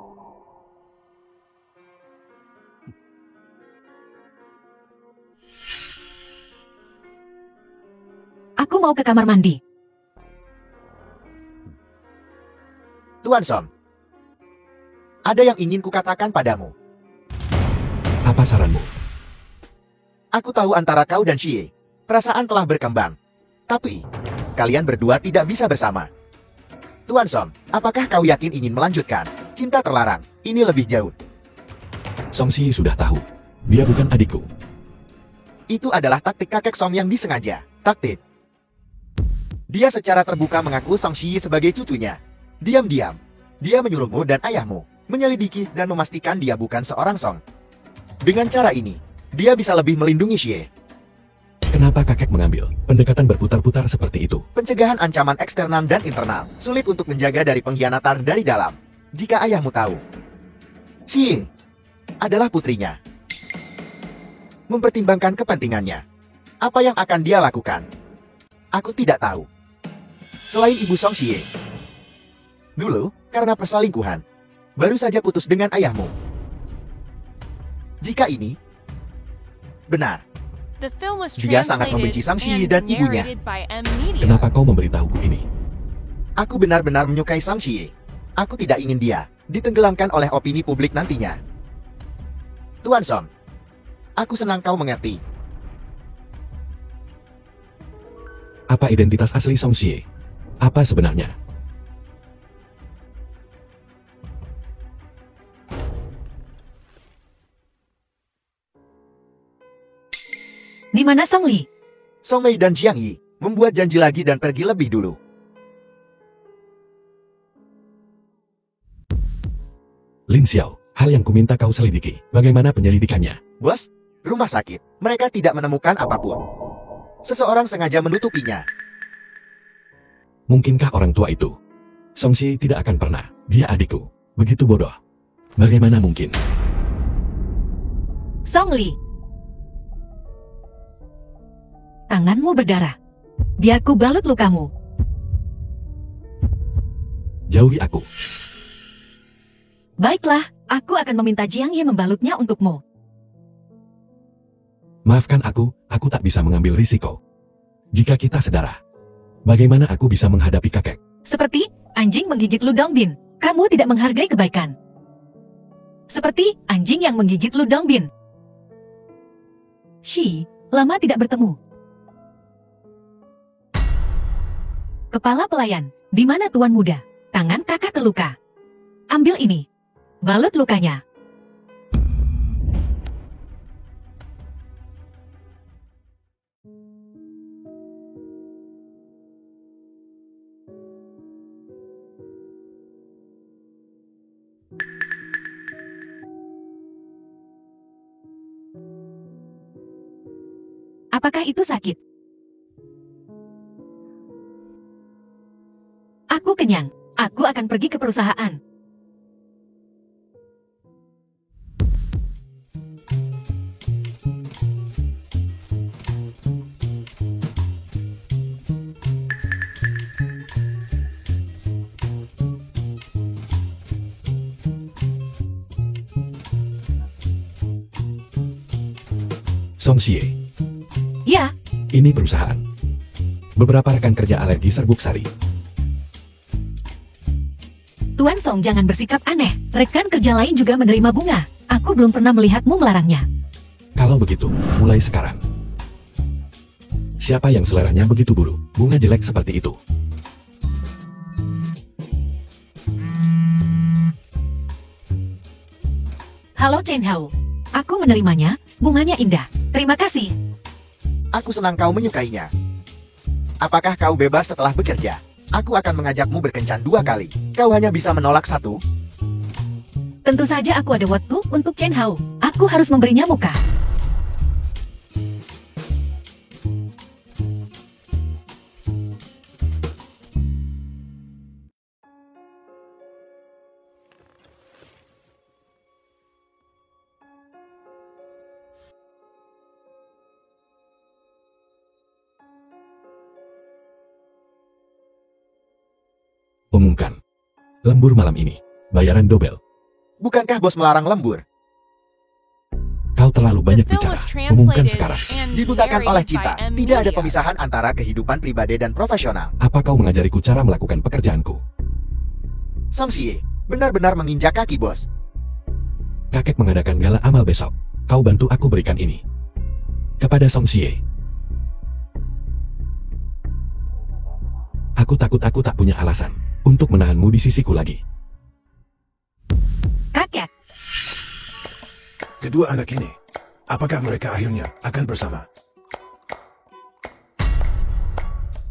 Aku mau ke kamar mandi. Tuan Song, ada yang ingin kukatakan padamu. Apa saranmu? Aku tahu antara kau dan Xie, perasaan telah berkembang. Tapi, kalian berdua tidak bisa bersama. Tuan Song, apakah kau yakin ingin melanjutkan? Cinta terlarang, ini lebih jauh. Song Xie sudah tahu. Dia bukan adikku. Itu adalah taktik kakek Song yang disengaja. Taktik. Dia secara terbuka mengaku Song Xie sebagai cucunya. Diam-diam, dia menyuruhmu dan ayahmu menyelidiki dan memastikan dia bukan seorang Song. Dengan cara ini, dia bisa lebih melindungi Xie. Kenapa kakek mengambil pendekatan berputar-putar seperti itu? Pencegahan ancaman eksternal dan internal sulit untuk menjaga dari pengkhianatan dari dalam. Jika ayahmu tahu, Xie adalah putrinya. Mempertimbangkan kepentingannya, apa yang akan dia lakukan? Aku tidak tahu. Selain ibu Song Xie, dulu karena perselingkuhan, baru saja putus dengan ayahmu. Jika ini benar, The film was dia sangat membenci Sang Xie dan ibunya. narrated by M Media. Kenapa kau memberitahuku ini? Aku benar-benar menyukai Sang Xie. Aku tidak ingin dia ditenggelamkan oleh opini publik nantinya. Tuan Song, aku senang kau mengerti. Apa identitas asli Song Xie? Apa sebenarnya? Di mana Song Li? Song Mei dan Jiang Yi membuat janji lagi dan pergi lebih dulu. Lin Xiao, hal yang kuminta kau selidiki. Bagaimana penyelidikannya? Bos, rumah sakit. Mereka tidak menemukan apapun. Seseorang sengaja menutupinya. Mungkinkah orang tua itu? Song Xie tidak akan pernah. Dia adikku. Begitu bodoh. Bagaimana mungkin? Song Li. Tanganmu berdarah. Biar ku balut lukamu. Jauhi aku. Baiklah, aku akan meminta Jiang Ye membalutnya untukmu. Maafkan aku tak bisa mengambil risiko. Jika kita saudara, bagaimana aku bisa menghadapi kakek? Seperti anjing menggigit Ludong Bin. Kamu tidak menghargai kebaikan. Seperti anjing yang menggigit Ludong Bin. Shi, lama tidak bertemu. Kepala pelayan, di mana tuan muda? Tangan kakak terluka. Ambil ini. Balut lukanya. Apakah itu sakit? Aku kenyang. Aku akan pergi ke perusahaan. Song Xie, Ya, ini perusahaan. Beberapa rekan kerja alergi serbuk sari. Tuan Song, jangan bersikap aneh. Rekan kerja lain juga menerima bunga. Aku belum pernah melihatmu melarangnya. Kalau begitu, mulai sekarang. Siapa yang seleranya begitu buruk, bunga jelek seperti itu? Halo Chen Hao. Aku menerimanya, bunganya indah. Terima kasih. Aku senang kau menyukainya. Apakah kau bebas setelah bekerja? Aku akan mengajakmu berkencan 2 kali. Kau hanya bisa menolak 1. Tentu saja aku ada waktu untuk Chen Hao. Aku harus memberinya muka. Umumkan. Lembur malam ini. Bayaran double. Bukankah bos melarang lembur? Kau terlalu The banyak film bicara. was Umumkan translated sekarang. and Dibutakan oleh narrated Cita. by M. Tidak ada Media. pemisahan antara kehidupan pribadi dan profesional. Apa kau mengajariku cara melakukan pekerjaanku? Song Xie benar-benar menginjak kaki bos. Kakek mengadakan gala amal besok. Kau bantu aku berikan ini. Kepada Song Xie. Aku takut aku tak punya alasan untuk menahanmu di sisiku lagi. Kakek, Kedua anak ini, apakah mereka akhirnya akan bersama?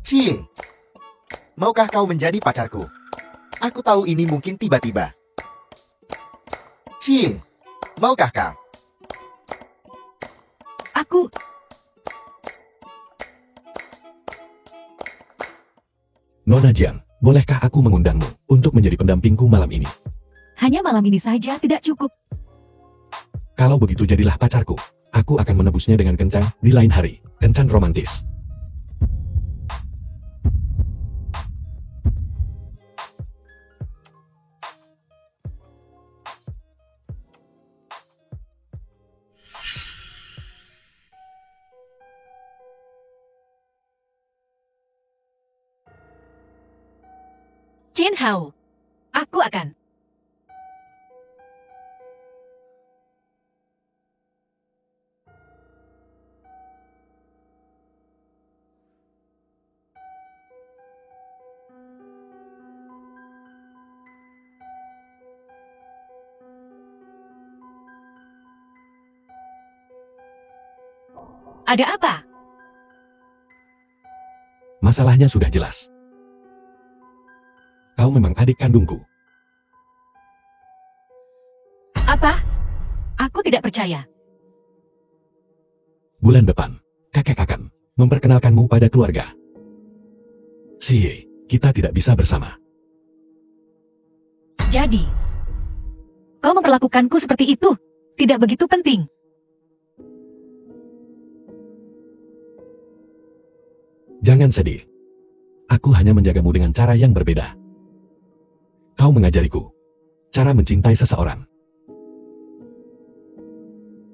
Xie, maukah kau menjadi pacarku? Aku tahu ini mungkin tiba-tiba. Xie, maukah kau? aku... Nona Jiang, bolehkah aku mengundangmu untuk menjadi pendampingku malam ini? Hanya malam ini saja tidak cukup. Kalau begitu jadilah pacarku. Aku akan menebusnya dengan kencan di lain hari. Kencan romantis. Chen Hao, aku akan... Ada apa? Masalahnya sudah jelas. Kau memang adik kandungku. Apa? Aku tidak percaya. Bulan depan, kakek akan memperkenalkanmu pada keluarga. Xie, kita tidak bisa bersama. Jadi, kau memperlakukanku seperti itu. Tidak begitu penting. Jangan sedih. Aku hanya menjagamu dengan cara yang berbeda. Kau mengajariku cara mencintai seseorang.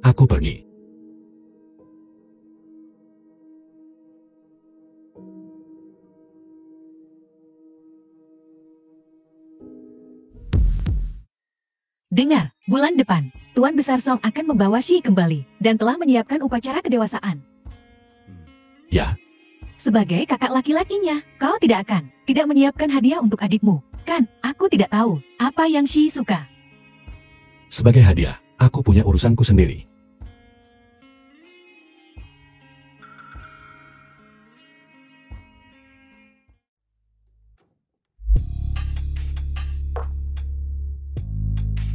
Aku pergi. Dengar, bulan depan, Tuan Besar Song akan membawa Shi kembali dan telah menyiapkan upacara kedewasaan. Ya, Sebagai kakak laki-lakinya, kau tidak menyiapkan hadiah untuk adikmu. Kan, aku tidak tahu apa yang Shi suka. sebagai hadiah, aku punya urusanku sendiri.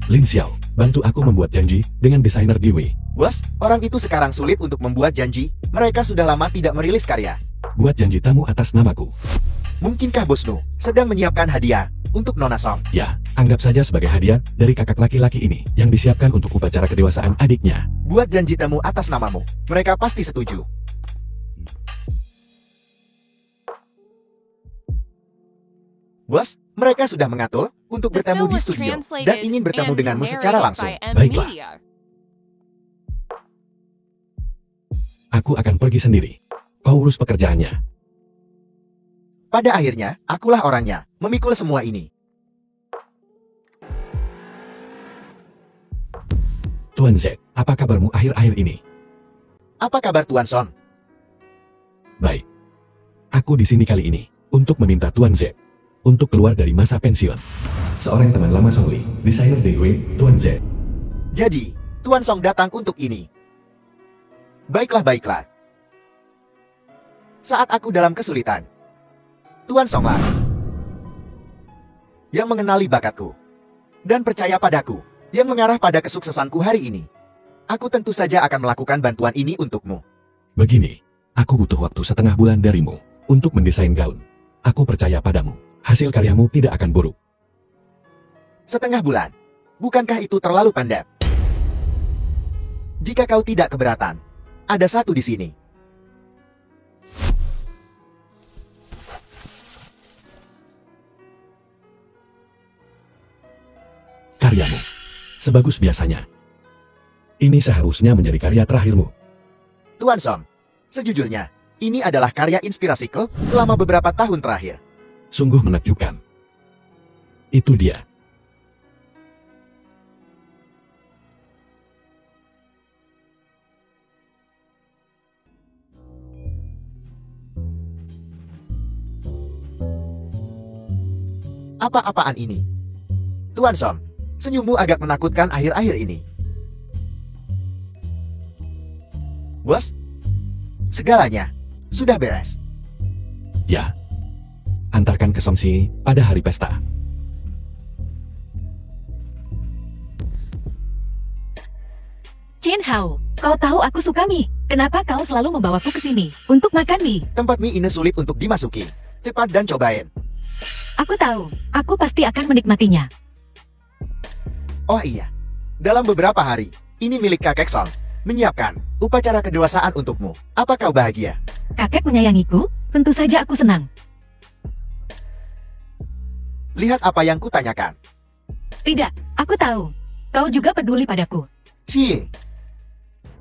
Lin Xiao, bantu aku membuat janji dengan desainer Dewey. Bos, orang itu sekarang sulit untuk membuat janji. Mereka sudah lama tidak merilis karya. Buat janji tamu atas namaku. Mungkinkah bosmu sedang menyiapkan hadiah untuk Nona Song? Ya, anggap saja sebagai hadiah dari kakak laki-laki ini yang disiapkan untuk upacara kedewasaan adiknya. Buat janji tamu atas namamu. Mereka pasti setuju. Bos, mereka sudah mengatur untuk The bertemu film di was studio translated dan ingin bertemu and denganmu secara narrated langsung. by M. Baiklah. Media. Aku akan pergi sendiri. Kau urus pekerjaannya. Pada akhirnya, akulah orangnya, memikul semua ini. Tuan Z, apa kabarmu akhir-akhir ini? Apa kabar Tuan Son? Baik. Aku di sini kali ini untuk meminta Tuan Z untuk keluar dari masa pensiun. Seorang teman lama Song Li, desainer degree Tuan Z. Jadi, Tuan Song datang untuk ini. Baiklah. Saat aku dalam kesulitan, Tuan Song lah yang mengenali bakatku dan percaya padaku, yang mengarah pada kesuksesanku hari ini. Aku tentu saja akan melakukan bantuan ini untukmu. Begini, aku butuh waktu setengah bulan darimu untuk mendesain gaun. Aku percaya padamu, hasil karyamu tidak akan buruk. Setengah bulan? Bukankah itu terlalu pendek? Jika kau tidak keberatan, ada satu di sini. Karyamu sebagus biasanya. Ini seharusnya menjadi karya terakhirmu. Tuan Song, sejujurnya, ini adalah karya inspirasiku selama beberapa tahun terakhir. Sungguh menakjubkan. Itu dia. Apa-apaan ini? Tuan Song, senyummu agak menakutkan akhir-akhir ini. Bos, segalanya sudah beres. Ya. Antarkan ke Somsi pada hari pesta. Chin Hao, kau tahu aku suka mie. Kenapa kau selalu membawaku ke sini untuk makan mie? Tempat mie ini sulit untuk dimasuki. Cepat dan cobain. Aku tahu, aku pasti akan menikmatinya. Oh iya, dalam beberapa hari, ini milik kakek Song. Menyiapkan upacara kedewasaan untukmu. Apa kau bahagia? Kakek menyayangiku, tentu saja aku senang. Lihat apa yang kutanyakan. Tidak, aku tahu. Kau juga peduli padaku. Si,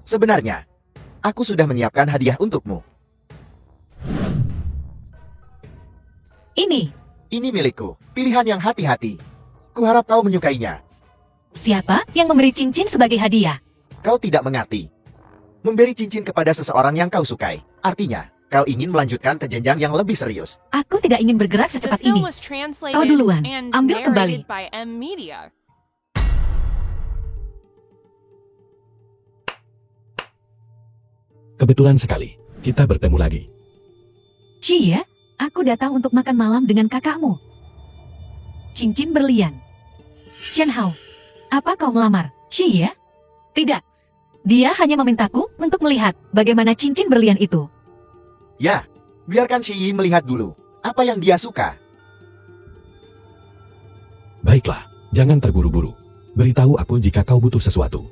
sebenarnya, aku sudah menyiapkan hadiah untukmu. Ini milikku, pilihan yang hati-hati. Kuharap kau menyukainya. siapa yang memberi cincin sebagai hadiah? Kau tidak mengerti. Memberi cincin kepada seseorang yang kau sukai, artinya, kau ingin melanjutkan ke jenjang yang lebih serius. Aku tidak ingin bergerak The secepat film ini. was translated Kau duluan, and ambil kembali. narrated by M Media. Kebetulan sekali, kita bertemu lagi. Cia, aku datang untuk makan malam dengan kakakmu. Cincin berlian. Chen Hao, apa kau melamar Cia? Tidak. Dia hanya memintaku untuk melihat bagaimana cincin berlian itu. Ya, biarkan Si Yi melihat dulu apa yang dia suka. Baiklah, jangan terburu-buru. Beritahu aku jika kau butuh sesuatu.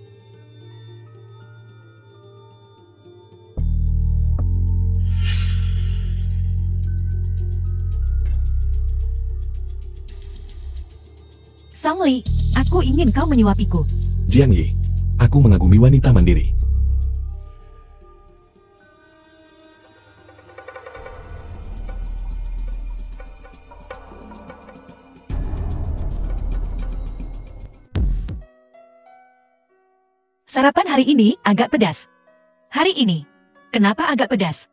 Song Li, aku ingin kau menyuapiku. Jiang Yi, aku mengagumi wanita mandiri. Sarapan hari ini agak pedas. Hari ini, kenapa agak pedas?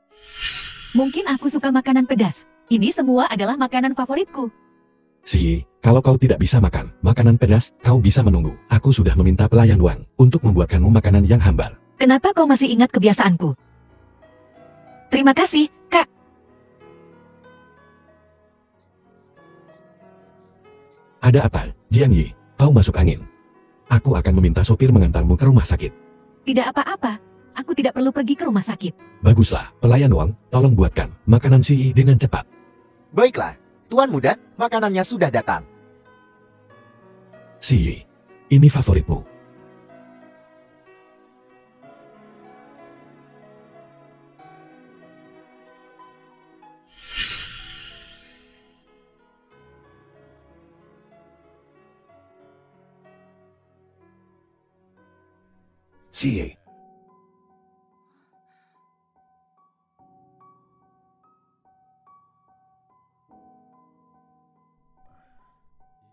Mungkin aku suka makanan pedas. Ini semua adalah makanan favoritku. Si, kalau kau tidak bisa makan makanan pedas, kau bisa menunggu. Aku sudah meminta pelayan Wang untuk membuatkanmu makanan yang hambar. Kenapa kau masih ingat kebiasaanku? Terima kasih, Kak. Ada apa, Jiang Yi? Kau masuk angin. Aku akan meminta sopir mengantarmu ke rumah sakit. Tidak apa-apa. Aku tidak perlu pergi ke rumah sakit. Baguslah, pelayan Wang, tolong buatkan makanan Si dengan cepat. Baiklah, Tuan Muda, makanannya sudah datang. Si, ini favoritmu. Si Yi.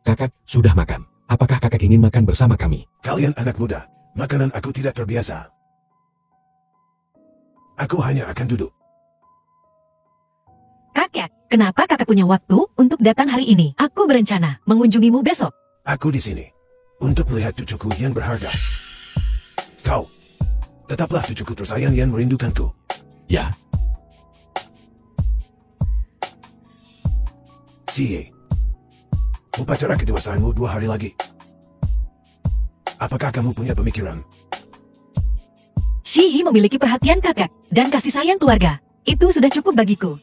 Kakak, sudah makan. Apakah kakak ingin makan bersama kami? Kalian anak muda, Makanan aku tidak terbiasa. Aku hanya akan duduk. Kakek, kenapa kakak punya waktu untuk datang hari ini? Aku berencana mengunjungimu besok. Aku di sini untuk melihat cucuku yang berharga. Kau, tetaplah cucuku tersayang yang merindukanku. Ya, Cie, upacara kedewasaanmu 2 hari lagi. Apakah kamu punya pemikiran? Shihi memiliki perhatian kakak dan kasih sayang keluarga. Itu sudah cukup bagiku.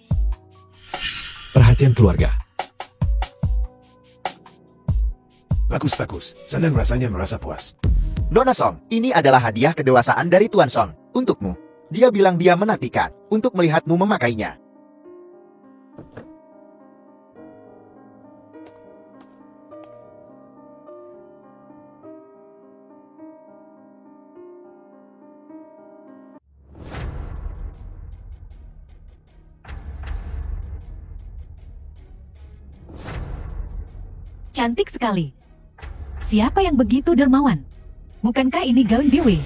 perhatian keluarga. Bagus-bagus, senang rasanya merasa puas. Nona Song, ini adalah hadiah kedewasaan dari Tuan Song untukmu. Dia bilang dia menantikan untuk melihatmu memakainya. Cantik sekali. Siapa yang begitu dermawan? Bukankah ini gaun Biwi?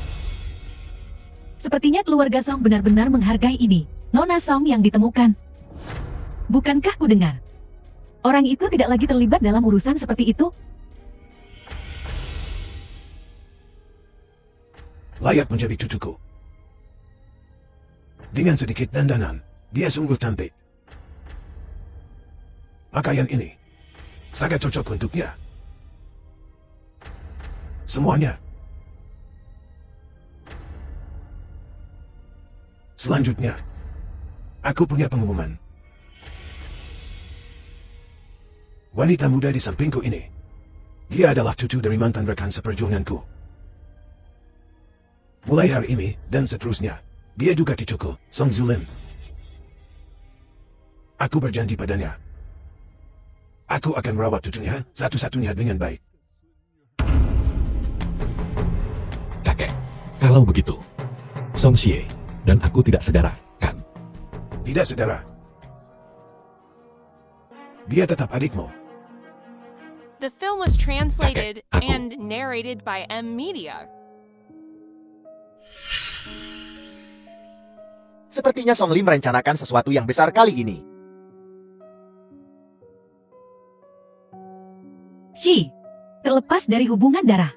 Sepertinya keluarga Song benar-benar menghargai ini. Nona Song yang ditemukan. Bukankah ku dengar? Orang itu tidak lagi terlibat dalam urusan seperti itu? Layak menjadi cucuku. Dengan sedikit dandanan, dia sungguh cantik. Pakaian ini sangat cocok untuknya. Semuanya. Selanjutnya, aku punya pengumuman. Wanita muda di sampingku ini, dia adalah cucu dari mantan rekan seperjuanganku. Mulai hari ini dan seterusnya, dia juga cucuku, Song Zulin. Aku berjanji padanya. Aku akan merawat cucunya satu-satunya dengan baik. Kakek, kalau begitu, Song Xie dan aku tidak sedara, kan? Tidak saudara. Dia tetap adikmu. The film was translated Aku. and narrated by M Media. Sepertinya Song Li merencanakan sesuatu yang besar kali ini. Shi, terlepas dari hubungan darah,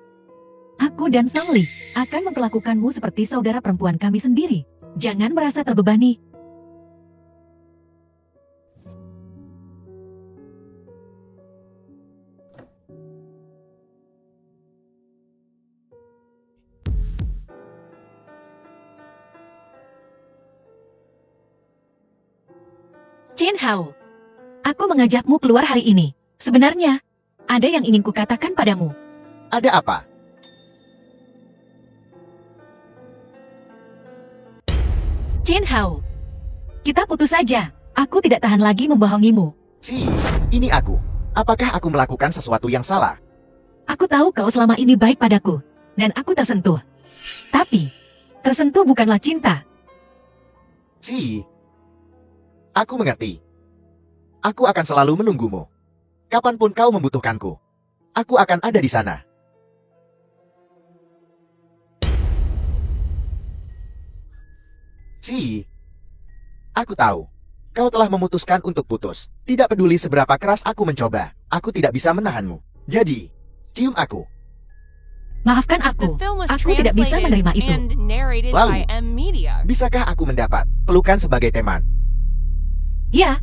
aku dan Song Li akan memperlakukanmu seperti saudara perempuan kami sendiri. Jangan merasa terbebani. Chen Hao, aku mengajakmu keluar hari ini. Sebenarnya, ada yang ingin kukatakan padamu. Ada apa? Chen Hao, kita putus saja. Aku tidak tahan lagi membohongimu. Si, ini aku. Apakah aku melakukan sesuatu yang salah? Aku tahu kau selama ini baik padaku, dan aku tersentuh. Tapi, tersentuh bukanlah cinta. Si, aku mengerti. Aku akan selalu menunggumu. Kapanpun kau membutuhkanku, aku akan ada di sana. Si, aku tahu. Kau telah memutuskan untuk putus. Tidak peduli seberapa keras aku mencoba, aku tidak bisa menahanmu. Jadi, cium aku. Maafkan The aku. film was Aku tidak bisa translated menerima itu. and narrated Lalu. by M Media. Bisakah aku mendapat pelukan sebagai teman? Ya,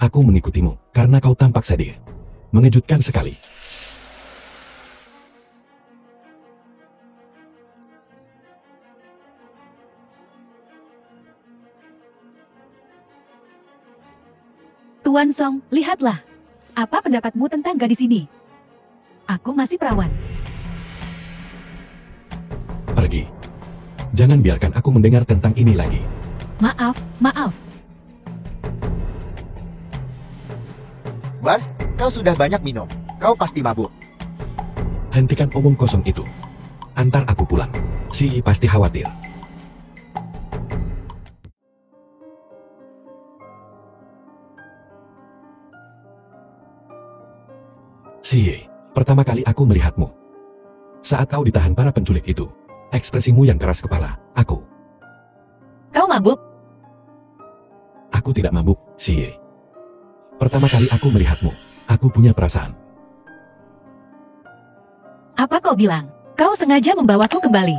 Aku mengikutimu karena kau tampak sedih. Mengejutkan sekali. Tuan Song, lihatlah. Apa pendapatmu tentang gadis ini? Aku masih perawan. Pergi. Jangan biarkan aku mendengar tentang ini lagi. Maaf, maaf. Bas, kau sudah banyak minum. Kau pasti mabuk. Hentikan omong kosong itu. Antar aku pulang. Si pasti khawatir. Xie, pertama kali aku melihatmu. Saat kau ditahan para penculik itu, ekspresimu yang keras kepala, aku. Kau mabuk? Aku tidak mabuk, Xie. Pertama kali aku melihatmu, aku punya perasaan. Apa kau bilang? Kau sengaja membawaku kembali.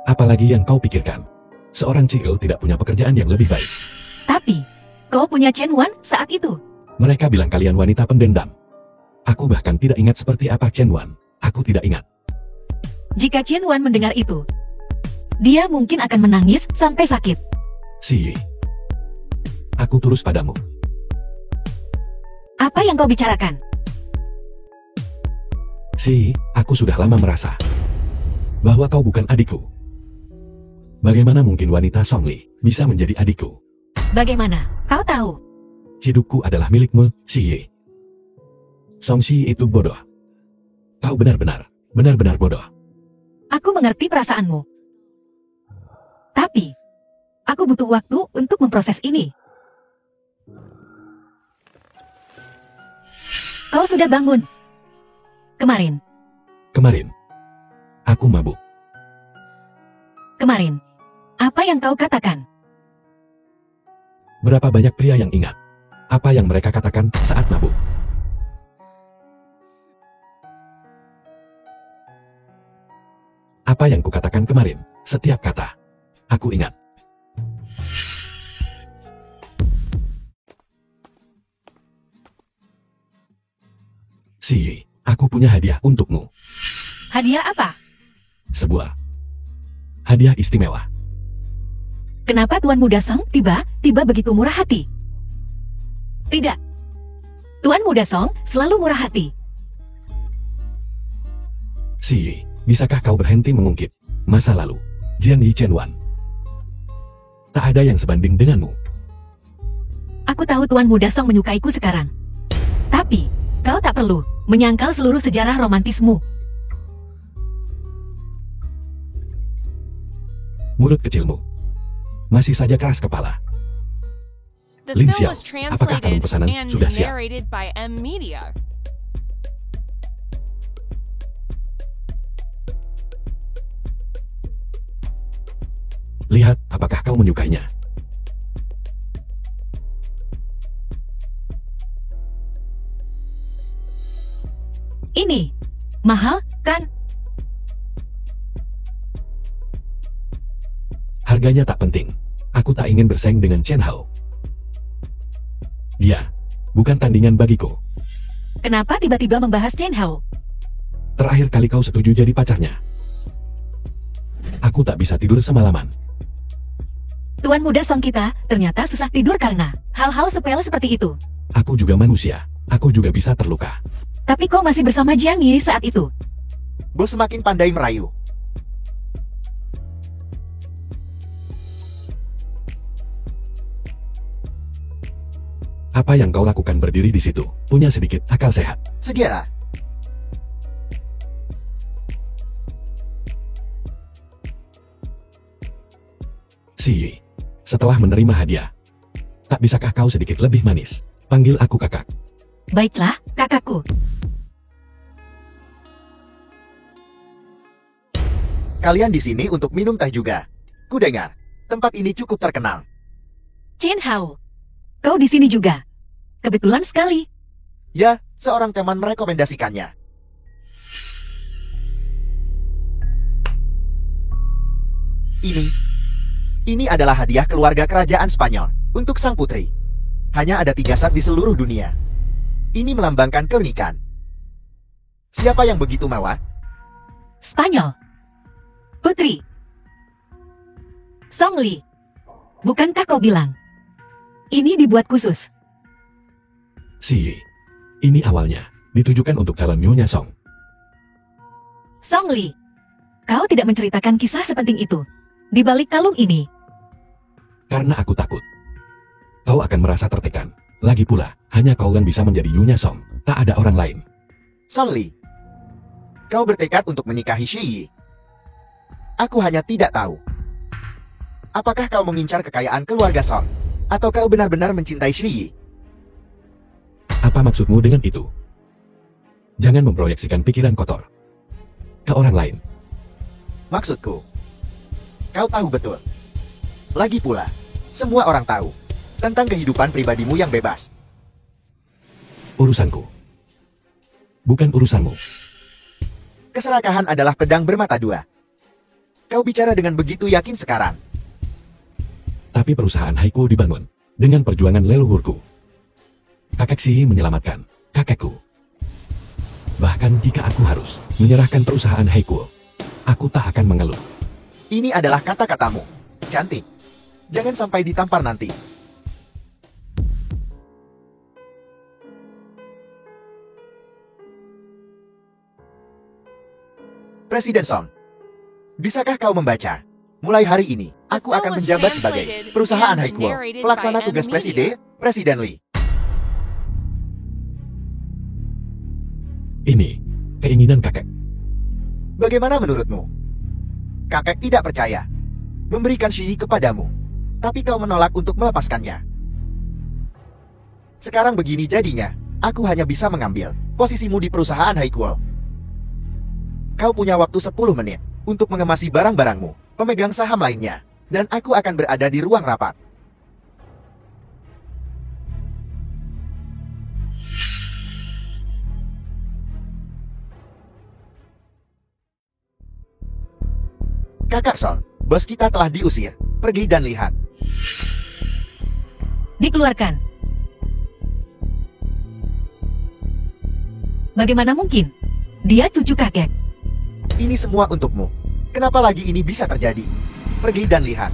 Apalagi yang kau pikirkan? Seorang Cigel tidak punya pekerjaan yang lebih baik. Tapi, kau punya Chen Wan saat itu. Mereka bilang kalian wanita pendendam. Aku bahkan tidak ingat seperti apa Chen Wan. Aku tidak ingat. Jika Chen Wan mendengar itu, dia mungkin akan menangis sampai sakit. Xie, aku tulus padamu. Apa yang kau bicarakan? Xie, aku sudah lama merasa bahwa kau bukan adikku. Bagaimana mungkin wanita Songli bisa menjadi adikku? Bagaimana? Kau tahu? Hidupku adalah milikmu, Xie. Song Xie itu bodoh. Kau benar-benar bodoh. Aku mengerti perasaanmu. Tapi, aku butuh waktu untuk memproses ini. Kau sudah bangun. Kemarin. Aku mabuk. Kemarin. Apa yang kau katakan? Berapa banyak pria yang ingat apa yang mereka katakan saat mabuk? Apa yang kukatakan kemarin, setiap kata, aku ingat. Xie, aku punya hadiah untukmu. Hadiah apa? Sebuah hadiah istimewa. Kenapa Tuan Muda Song tiba-tiba begitu murah hati? Tidak. Tuan Muda Song selalu murah hati. Xie, bisakah kau berhenti mengungkit masa lalu Jiang Yi Chen Wan? Tak ada yang sebanding denganmu. Aku tahu Tuan Muda Song menyukaiku sekarang. Tapi, kau tak perlu menyangkal seluruh sejarah romantismu. Mulut kecilmu masih saja keras kepala. The Lin film Xiao, was apakah kalung translated pesanan and sudah siap? narrated by M Media. Lihat, apakah kau menyukainya? Ini, mahal, kan? Harganya tak penting. Aku tak ingin bersaing dengan Chen Hao. Dia bukan tandingan bagiku. Kenapa tiba-tiba membahas Chen Hao? Terakhir kali kau setuju jadi pacarnya, aku tak bisa tidur semalaman. Tuan Muda Song kita ternyata susah tidur karena hal-hal sepele seperti itu. Aku juga manusia. Aku juga bisa terluka. Tapi kau masih bersama Jiang Yi saat itu. Bos semakin pandai merayu. Apa yang kau lakukan berdiri di situ? Punya sedikit akal sehat. Segera. Xie, setelah menerima hadiah, tak bisakah kau sedikit lebih manis? Panggil aku kakak. Baiklah, kakakku. Kalian di sini untuk minum teh juga. Kudengar, tempat ini cukup terkenal. Chen Hao, kau di sini juga. Kebetulan sekali. Ya, seorang teman merekomendasikannya. Ini adalah hadiah keluarga kerajaan Spanyol untuk sang putri. Hanya ada 3 set di seluruh dunia. Ini melambangkan keunikan. Siapa yang begitu mewah? Spanyol. Putri. Song Li. Bukankah kau bilang? Ini dibuat khusus. Xie, ini awalnya ditujukan untuk calon Nyonya Song. Song Li. Kau tidak menceritakan kisah sepenting itu. Di balik kalung ini. Karena aku takut kau akan merasa tertekan. Lagi pula, hanya kau yang bisa menjadi Nyonya Song. Tak ada orang lain. Song Li, kau bertekad untuk menikahi Xie. Aku hanya tidak tahu. Apakah kau mengincar kekayaan keluarga Song? Atau kau benar-benar mencintai Xie? Apa maksudmu dengan itu? Jangan memproyeksikan pikiran kotor ke orang lain. Maksudku, kau tahu betul. Lagi pula, semua orang tahu tentang kehidupan pribadimu yang bebas. Urusanku, bukan urusanmu. Keserakahan adalah pedang bermata dua. Kau bicara dengan begitu yakin sekarang. Tapi perusahaan Haiku dibangun dengan perjuangan leluhurku. Kakek Shi menyelamatkan kakekku. Bahkan jika aku harus menyerahkan perusahaan Haiku, aku tak akan mengeluh. Ini adalah kata-katamu. Cantik. Jangan sampai ditampar nanti. Presiden Song, bisakah kau membaca? Mulai hari ini, aku akan menjabat sebagai perusahaan Haikuo, pelaksana tugas Presiden Lee. Ini keinginan kakek. Bagaimana menurutmu? Kakek tidak percaya memberikan Shi kepadamu, tapi kau menolak untuk melepaskannya. Sekarang begini jadinya, aku hanya bisa mengambil posisimu di perusahaan Haikuo. Kau punya waktu 10 menit untuk mengemasi barang-barangmu, pemegang saham lainnya, dan aku akan berada di ruang rapat. Kakak Son, bos kita telah diusir. Pergi dan lihat. Dikeluarkan. Bagaimana mungkin? Dia cucu kakek. Ini semua untukmu. Kenapa lagi ini bisa terjadi? Pergi dan lihat.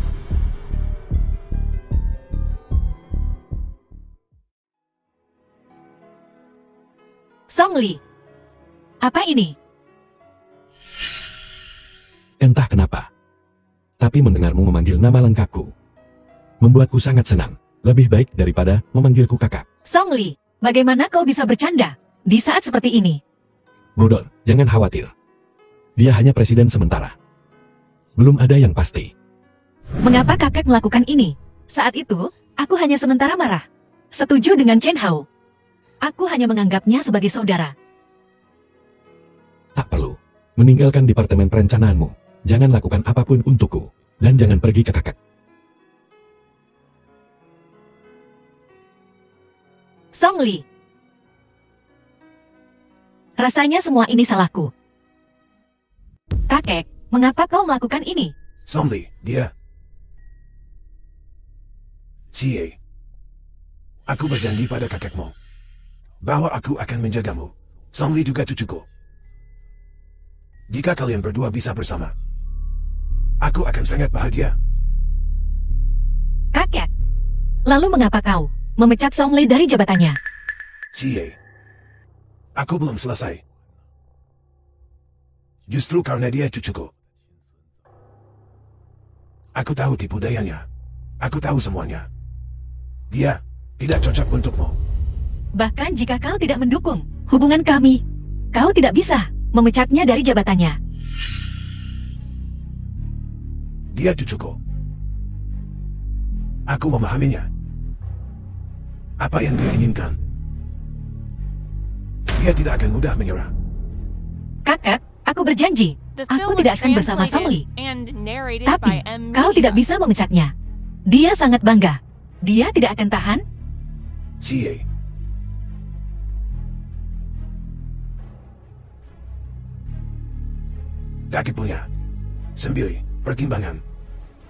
Song Li. Apa ini? Entah kenapa, tapi mendengarmu memanggil nama lengkapku membuatku sangat senang. Lebih baik daripada memanggilku kakak. Song Li, bagaimana kau bisa bercanda di saat seperti ini? Bodon, jangan khawatir. Dia hanya presiden sementara. Belum ada yang pasti. Mengapa kakek melakukan ini? Saat itu, aku hanya sementara marah. Setuju dengan Chen Hao. Aku hanya menganggapnya sebagai saudara. Tak perlu meninggalkan departemen perencanaanmu. Jangan lakukan apapun untukku. Dan jangan pergi ke kakek. Song Li. Rasanya semua ini salahku. Kakek, mengapa kau melakukan ini? Song Li, dia. Xie. Aku berjanji pada kakekmu bahwa aku akan menjagamu. Song Li juga cucuku. Jika kalian berdua bisa bersama, aku akan sangat bahagia. Kakek. Lalu mengapa kau memecat Song Li dari jabatannya? Xie. Aku belum selesai. Justru karena dia cucuku. Aku tahu tipu dayanya. Aku tahu semuanya. Dia tidak cocok untukmu. Bahkan jika kau tidak mendukung hubungan kami, kau tidak bisa memecatnya dari jabatannya. Dia cucuku. Aku memahaminya. Apa yang dia inginkan. Dia tidak akan mudah menyerah. Kakak, aku berjanji, The aku film tidak was akan bersama Song Li. translated and narrated Tapi, by M. kau Media. tidak bisa memecatnya. Dia sangat bangga. Dia tidak akan tahan. Xie. Kakek punya 9 pertimbangan.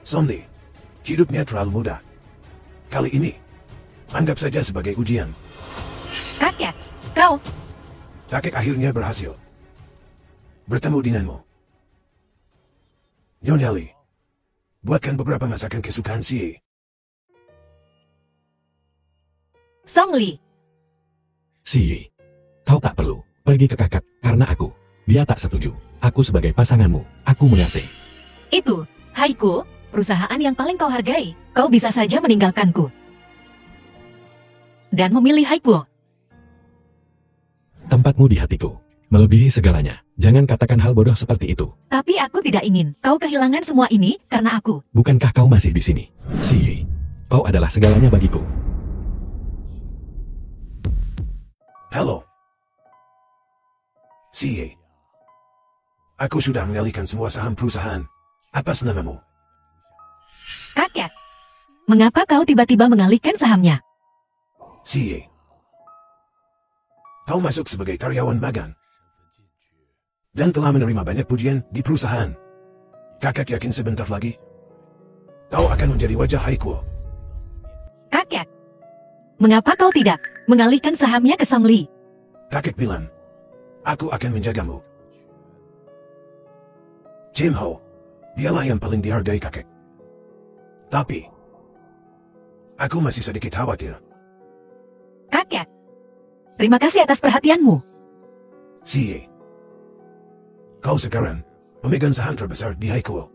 Song Li, hidupnya terlalu mudah. Kali ini, anggap saja sebagai ujian. Kakek, kau... Kakek akhirnya berhasil bertemu denganmu. Nyonya Li, buatkan beberapa masakan kesukaan Xie. Song Li, Xie, kau tak perlu pergi ke kakak karena aku. Dia tak setuju. Aku sebagai pasanganmu, aku mengerti. itu, Haiku, perusahaan yang paling kau hargai. Kau bisa saja meninggalkanku. Dan memilih Haiku. Tempatmu di hatiku, melebihi segalanya. Jangan katakan hal bodoh seperti itu. Tapi aku tidak ingin kau kehilangan semua ini karena aku. Bukankah kau masih di sini? Xie, kau adalah segalanya bagiku. Halo. CA. Aku sudah mengalihkan semua saham perusahaan atas namamu. Kakek, mengapa kau tiba-tiba mengalihkan sahamnya? CA. Kau masuk sebagai karyawan magang. Dan telah menerima banyak pujian di perusahaan. Kakak yakin sebentar lagi kau akan menjadi wajah Haikuo. Kakek, mengapa kau tidak mengalihkan sahamnya ke Song Li? Kakek bilang, aku akan menjagamu. Jim Ho, dialah yang paling dihargai kakek. Tapi, aku masih sedikit khawatir. Kakek, terima kasih atas perhatianmu. CA. Kau sekarang pemegang saham terbesar di Haikuo.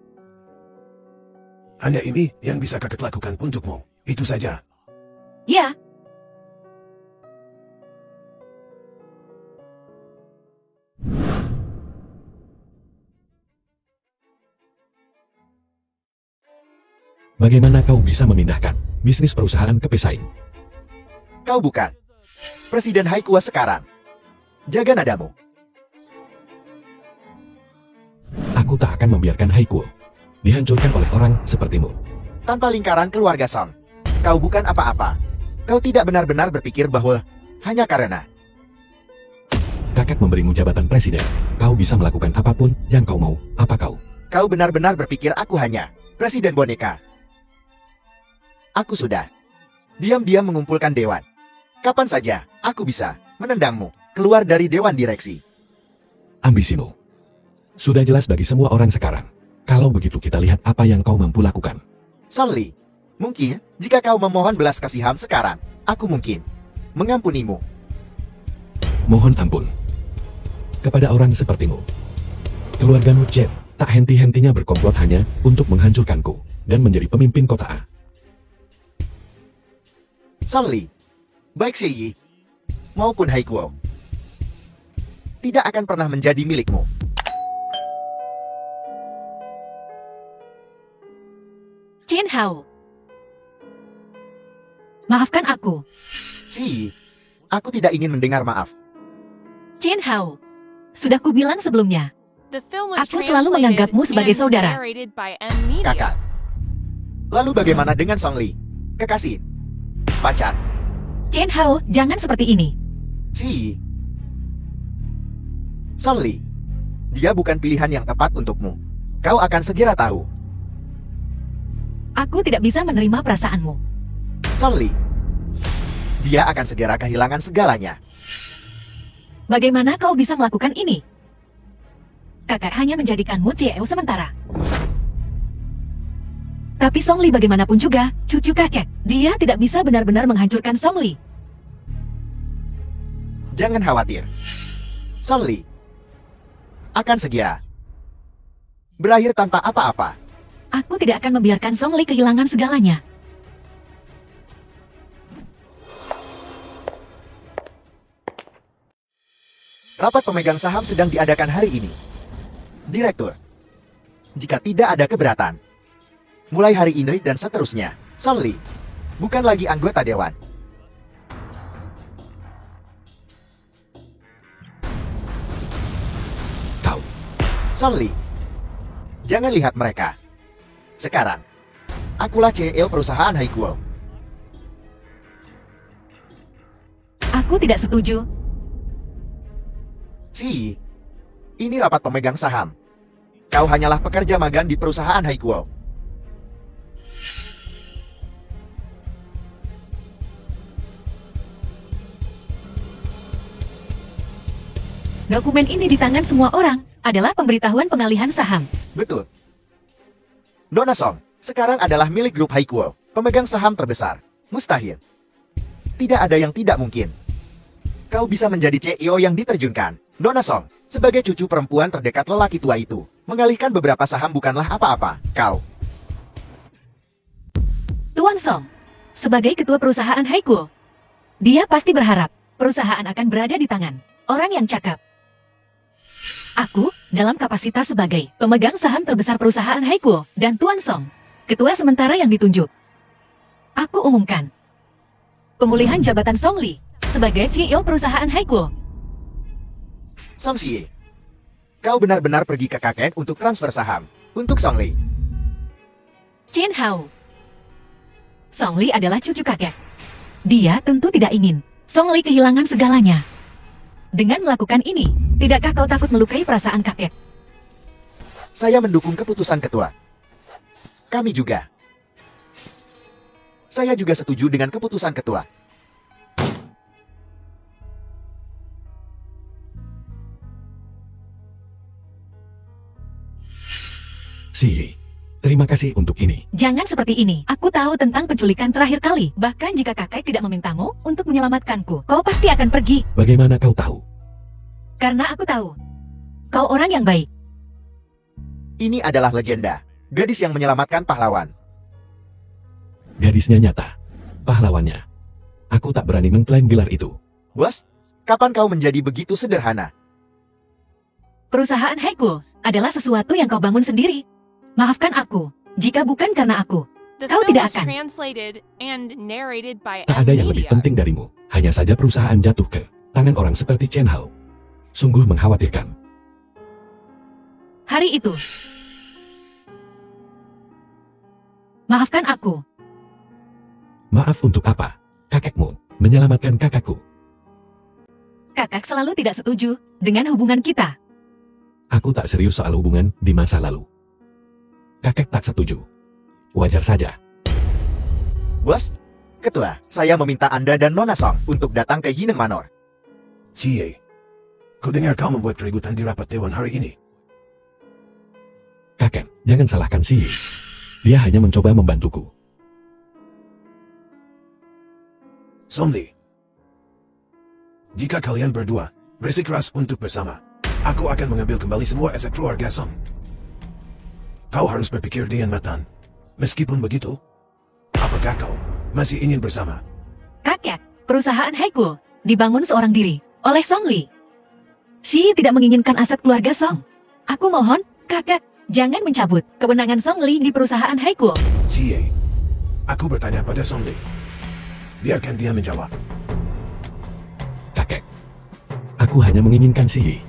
Hanya ini yang bisa kakek lakukan untukmu. Itu saja. Ya, Bagaimana kau bisa memindahkan bisnis perusahaan ke pesaing? Kau bukan Presiden Haikuo sekarang. Jaga nadamu. Aku tak akan membiarkan Haikuo dihancurkan oleh orang sepertimu. Tanpa lingkaran keluarga Song, kau bukan apa-apa. Kau tidak benar-benar berpikir bahwa hanya karena Kakak memberimu jabatan presiden. Kau bisa melakukan apapun yang kau mau. Apa kau? kau benar-benar berpikir aku hanya Presiden boneka. Aku sudah diam-diam mengumpulkan dewan. Kapan saja aku bisa menendangmu keluar dari dewan direksi. Ambisimu sudah jelas bagi semua orang sekarang. Kalau begitu kita lihat apa yang kau mampu lakukan. Song Li, mungkin jika kau memohon belas kasihan sekarang, aku mungkin mengampunimu. Mohon ampun kepada orang sepertimu. Keluargamu Jet tak henti-hentinya berkomplot hanya untuk menghancurkanku dan menjadi pemimpin kota A. Song Li, baik Xie Yi maupun Haikuo tidak akan pernah menjadi milikmu. Jin Hao. Maafkan aku, Xie Yi, aku tidak ingin mendengar maaf. Jin Hao. Sudah kubilang sebelumnya, The film was Aku selalu translated menganggapmu sebagai and saudara. narrated by M Media. Kakak. Lalu bagaimana dengan Song Li? Kekasih? Pacar? Jin Hao, jangan seperti ini. Xie Yi. Song Li, dia bukan pilihan yang tepat untukmu. Kau akan segera tahu. Aku tidak bisa menerima perasaanmu. Song Li, dia akan segera kehilangan segalanya. Bagaimana kau bisa melakukan ini? Kakak hanya menjadikanmu CEO sementara. Tapi Song Li bagaimanapun juga, cucu kakek. Dia tidak bisa benar-benar menghancurkan Song Li. Jangan khawatir. Song Li akan segera berakhir tanpa apa-apa. Aku tidak akan membiarkan Song Li kehilangan segalanya. Rapat pemegang saham sedang diadakan hari ini. Direktur, jika tidak ada keberatan, mulai hari ini dan seterusnya, Song Li bukan lagi anggota dewan. Kau, Song Li, jangan lihat mereka. Sekarang, akulah CEO perusahaan Haikuo. Aku tidak setuju. Si, ini rapat pemegang saham. Kau hanyalah pekerja magang di perusahaan Haikuo. Dokumen ini di tangan semua orang adalah pemberitahuan pengalihan saham. Betul. Dona Song sekarang adalah milik grup Haikuo, pemegang saham terbesar. Mustahil. Tidak ada yang tidak mungkin. Kau bisa menjadi CEO yang diterjunkan. Dona Song, sebagai cucu perempuan terdekat lelaki tua itu, mengalihkan beberapa saham bukanlah apa-apa. Kau. Tuan Song, sebagai ketua perusahaan Haikuo, dia pasti berharap perusahaan akan berada di tangan orang yang cakap. Aku, dalam kapasitas sebagai pemegang saham terbesar perusahaan Haikuo, dan Tuan Song, ketua sementara yang ditunjuk. Aku umumkan pemulihan jabatan Song Li sebagai CEO perusahaan Haikuo. Song Xie, Kau benar-benar pergi ke kakek untuk transfer saham. Untuk Songli. Chen Hao. Songli adalah cucu kakek. Dia tentu tidak ingin Songli kehilangan segalanya. Dengan melakukan ini, tidakkah kau takut melukai perasaan kakek? Saya mendukung keputusan ketua. Kami juga. Saya juga setuju dengan keputusan ketua. Si, terima kasih untuk ini. Jangan seperti ini. Aku tahu tentang penculikan terakhir kali. Bahkan jika kakek tidak memintamu untuk menyelamatkanku, kau pasti akan pergi. Bagaimana kau tahu? Karena aku tahu. Kau orang yang baik. Ini adalah legenda. Gadis yang menyelamatkan pahlawan. Gadisnya nyata. Pahlawannya. Aku tak berani mengklaim gelar itu. Bos, kapan kau menjadi begitu sederhana? Perusahaan Haikul adalah sesuatu yang kau bangun sendiri. Maafkan aku, jika bukan karena aku. The Kau film tidak was akan. translated and narrated by Tak ada yang lebih Media. penting darimu. Hanya saja perusahaan jatuh ke tangan orang seperti Chen Hao. Sungguh mengkhawatirkan. Hari itu. Maafkan aku. Maaf untuk apa? Kakekmu menyelamatkan kakakku. Kakak selalu tidak setuju dengan hubungan kita. Aku tak serius soal hubungan di masa lalu. Kakek tak setuju. Wajar saja. Bos, ketua, saya meminta Anda dan Nona Song untuk datang ke Yineng Manor. Cie, ku dengar kau membuat keributan di rapat dewan hari ini. Kakek, jangan salahkan Si. Dia hanya mencoba membantuku. Songli, jika kalian berdua bersikeras untuk bersama, aku akan mengambil kembali semua aset keluarga Song. Kau harus berpikir dengan matang. Meskipun begitu, apakah kau masih ingin bersama? Kakek, perusahaan Haikul dibangun seorang diri oleh Song Li. Si tidak menginginkan aset keluarga Song. Aku mohon, kakek, jangan mencabut kewenangan Song Li di perusahaan Haikul. Cie, aku bertanya pada Songli. Biarkan dia menjawab. Kakek, aku hanya menginginkan Si.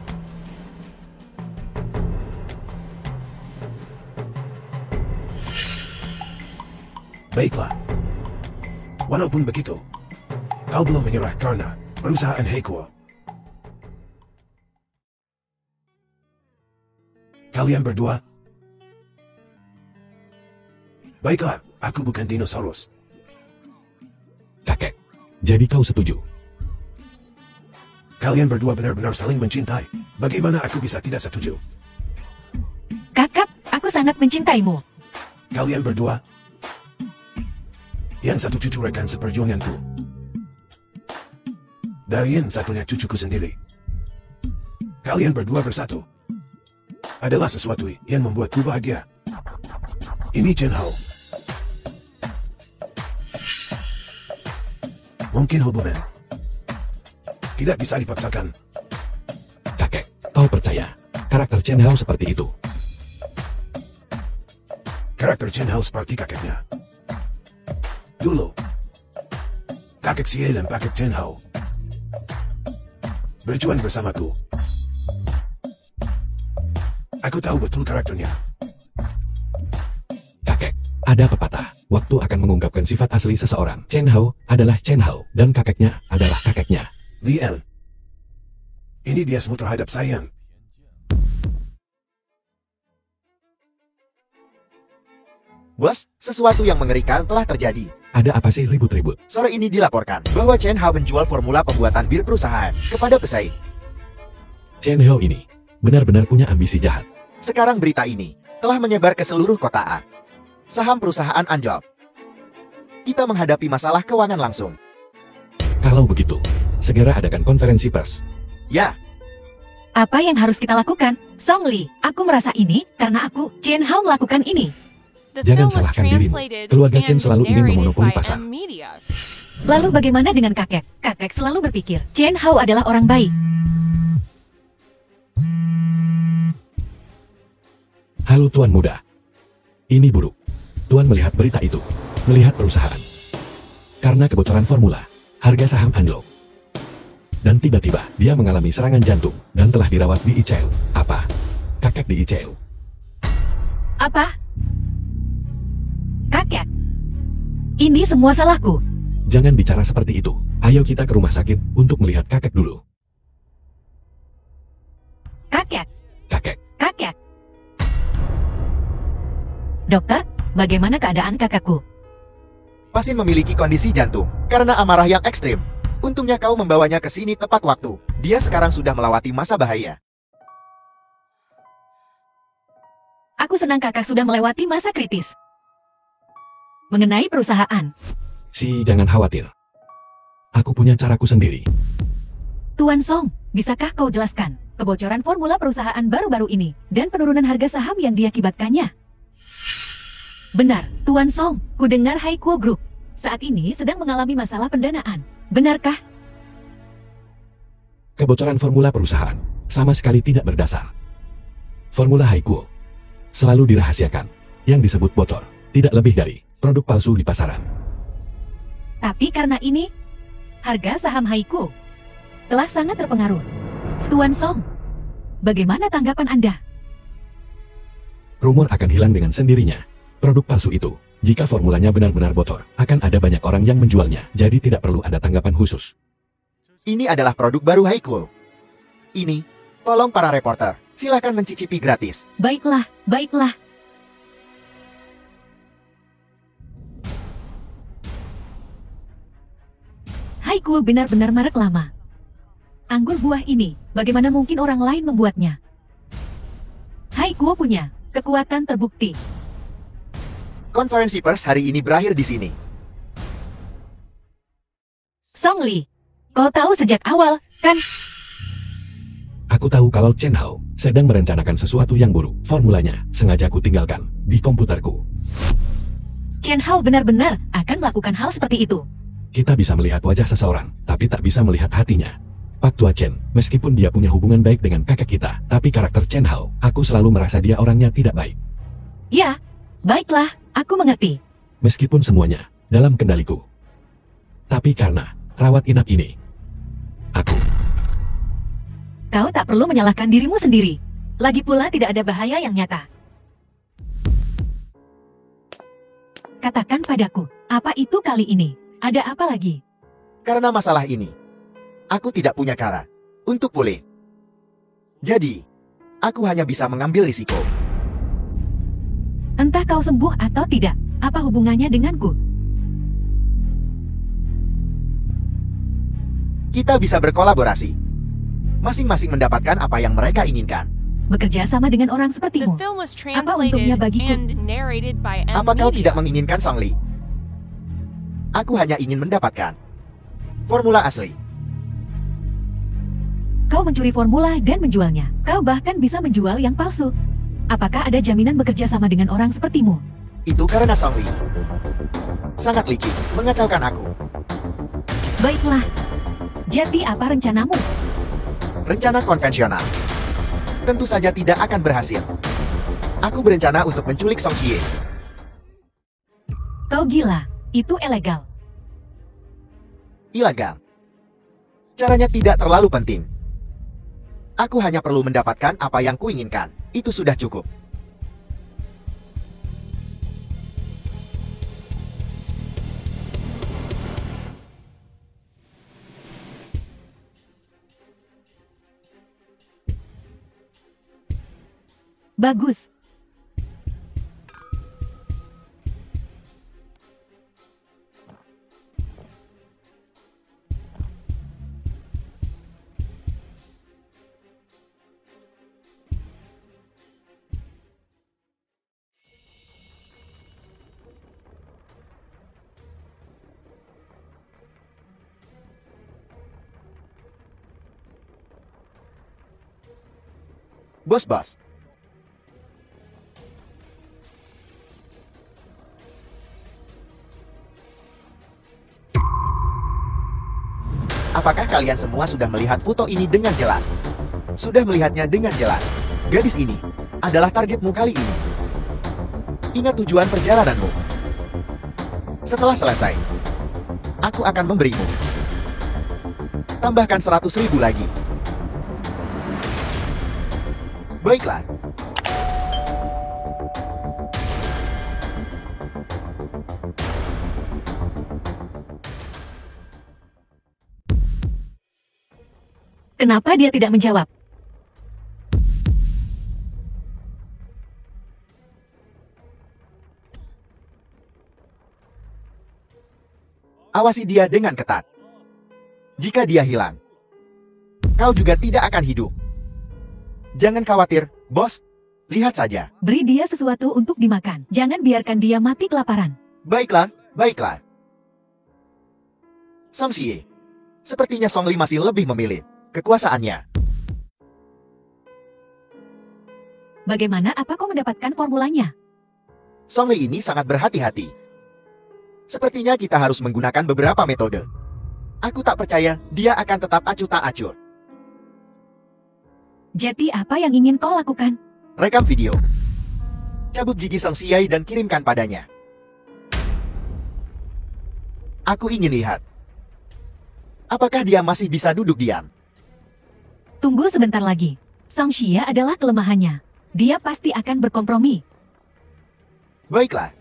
Baiklah. Walaupun begitu, kau belum menyerah karena perusahaan Haikul. Kalian berdua? Baiklah, aku bukan dinosaurus. Kakek, jadi kau setuju? Kalian berdua benar-benar saling mencintai. Bagaimana aku bisa tidak setuju? Kakak, aku sangat mencintaimu. Kalian berdua? Yang satu cucu rekan seperjuanganku. Dari yang satunya cucuku sendiri. Kalian berdua bersatu. Adalah sesuatu yang membuatku bahagia. Ini Chen Hao. Mungkin hubungan tidak bisa dipaksakan. Kakek, kau percaya karakter Chen Hao seperti itu? Karakter Chen Hao seperti kakeknya. Dulu, kakek Xie dan kakek Chen Hao berjuang bersamaku. Aku tahu betul karakternya. Kakek, ada pepatah. Waktu akan mengungkapkan sifat asli seseorang. Chen Hao adalah Chen Hao, dan kakeknya adalah kakeknya. The end. Ini dia semua terhadap sayang. Bos, sesuatu yang mengerikan telah terjadi. Ada apa sih ribut-ribut? Sore ini dilaporkan bahwa Chen Hao menjual formula pembuatan bir perusahaan kepada pesaing. Chen Hao ini benar-benar punya ambisi jahat. Sekarang berita ini telah menyebar ke seluruh kota A. Saham perusahaan anjlok. Kita menghadapi masalah keuangan langsung. Kalau begitu, segera adakan konferensi pers. Ya, Apa yang harus kita lakukan? Song Li, aku merasa ini karena aku, Chen Hao melakukan ini. The Jangan film was salahkan dirimu. translated Keluarga Chen and selalu ingin narrated memonopoli by pasar. Media. Lalu bagaimana dengan kakek? Kakek selalu berpikir, Chen Hao adalah orang baik. Halo Tuan Muda. Ini buruk. Tuan melihat berita itu. Melihat perusahaan. Karena kebocoran formula, harga saham anjlok. Dan tiba-tiba, dia mengalami serangan jantung, dan telah dirawat di ICU. Apa? kakek di ICU. Apa? Kakek? Ini semua salahku. Jangan bicara seperti itu. Ayo kita ke rumah sakit untuk melihat kakek dulu. Kakek, Kakek, kakek. Dokter, bagaimana keadaan kakakku? Pasien memiliki kondisi jantung karena amarah yang ekstrim. Untungnya kau membawanya ke sini tepat waktu. Dia sekarang sudah melewati masa bahaya. Aku senang kakak sudah melewati masa kritis. Mengenai perusahaan, jangan khawatir. Aku punya caraku sendiri. Tuan Song, bisakah kau jelaskan kebocoran formula perusahaan baru-baru ini dan penurunan harga saham yang diakibatkannya? Benar, Tuan Song, ku dengar Haikuo Group saat ini sedang mengalami masalah pendanaan. Benarkah? Kebocoran formula perusahaan sama sekali tidak berdasar. Formula Haikuo selalu dirahasiakan. Yang disebut bocor tidak lebih dari produk palsu di pasaran. Tapi karena ini, harga saham Haikuo telah sangat terpengaruh. Tuan Song, bagaimana tanggapan Anda? Rumor akan hilang dengan sendirinya. Produk palsu itu, jika formulanya benar-benar bocor, akan ada banyak orang yang menjualnya, jadi tidak perlu ada tanggapan khusus. Ini adalah produk baru Haikuo. Ini, tolong para reporter, silakan mencicipi gratis. Baiklah, baiklah. Haikuo benar-benar merek lama. Anggur buah ini, bagaimana mungkin orang lain membuatnya? Haikuo punya kekuatan terbukti. Konferensi pers hari ini berakhir di sini. Song Li, kau tahu sejak awal, kan? Aku tahu kalau Chen Hao sedang merencanakan sesuatu yang buruk. Formulanya sengaja ku tinggalkan di komputerku. Chen Hao benar-benar akan melakukan hal seperti itu. Kita bisa melihat wajah seseorang, tapi tak bisa melihat hatinya. Pak Tua Chen, meskipun dia punya hubungan baik dengan kakek kita, tapi karakter Chen Hao, aku selalu merasa dia orangnya tidak baik. Ya, baiklah, aku mengerti. Meskipun semuanya dalam kendaliku. Tapi karena rawat inap ini, Kau tak perlu menyalahkan dirimu sendiri. Lagi pula tidak ada bahaya yang nyata. Katakan padaku, apa itu kali ini? Ada apa lagi? Karena masalah ini, aku tidak punya cara untuk pulih. Jadi, aku hanya bisa mengambil risiko. Entah kau sembuh atau tidak, apa hubungannya denganku? Kita bisa berkolaborasi. Masing-masing mendapatkan apa yang mereka inginkan. Bekerja sama dengan orang The sepertimu. film was Apa untungnya translated bagiku? and narrated by M Apa kau Media. tidak menginginkan Song Li? Aku hanya ingin mendapatkan formula asli. Kau mencuri formula dan menjualnya. Kau bahkan bisa menjual yang palsu. Apakah ada jaminan bekerja sama dengan orang sepertimu? Itu karena Song Li sangat licik, mengacaukan aku. Baiklah. Jadi apa rencanamu? Rencana konvensional tentu saja tidak akan berhasil. Aku berencana untuk menculik Song Xie. Kau gila. Itu ilegal. Ilegal. Caranya tidak terlalu penting. Aku hanya perlu mendapatkan apa yang kuinginkan. Itu sudah cukup. Bagus. Bos. Apakah kalian semua sudah melihat foto ini dengan jelas? Sudah melihatnya dengan jelas. Gadis ini adalah targetmu kali ini. Ingat tujuan perjalananmu. Setelah selesai, aku akan memberimu. Tambahkan 100.000 lagi. Baiklah, Kenapa dia tidak menjawab? Awasi dia dengan ketat. Jika dia hilang, kau juga tidak akan hidup. Jangan khawatir, bos. Lihat saja. Beri dia sesuatu untuk dimakan. Jangan biarkan dia mati kelaparan. Baiklah, baiklah. Song Xie. Sepertinya Song Li masih lebih memilih kekuasaannya. Bagaimana apa kau mendapatkan formulanya? Song Li ini sangat berhati-hati. Sepertinya kita harus menggunakan beberapa metode. Aku tak percaya dia akan tetap acuh tak acuh. Jadi apa yang ingin kau lakukan? Rekam video. Cabut gigi Song Xie dan kirimkan padanya. Aku ingin lihat. Apakah dia masih bisa duduk diam? Tunggu sebentar lagi. Song Xie adalah kelemahannya. Dia pasti akan berkompromi. Baiklah.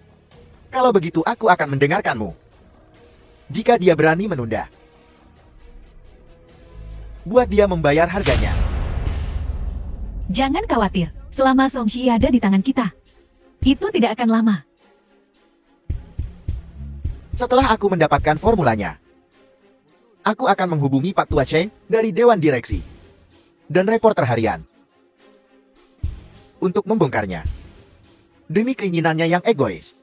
Kalau begitu aku akan mendengarkanmu. Jika dia berani menunda, buat dia membayar harganya. Jangan khawatir. Selama Song Xie ada di tangan kita, itu tidak akan lama. Setelah aku mendapatkan formulanya, aku akan menghubungi Pak Tua Chen dari Dewan Direksi dan reporter harian untuk membongkarnya. Demi keinginannya yang egois,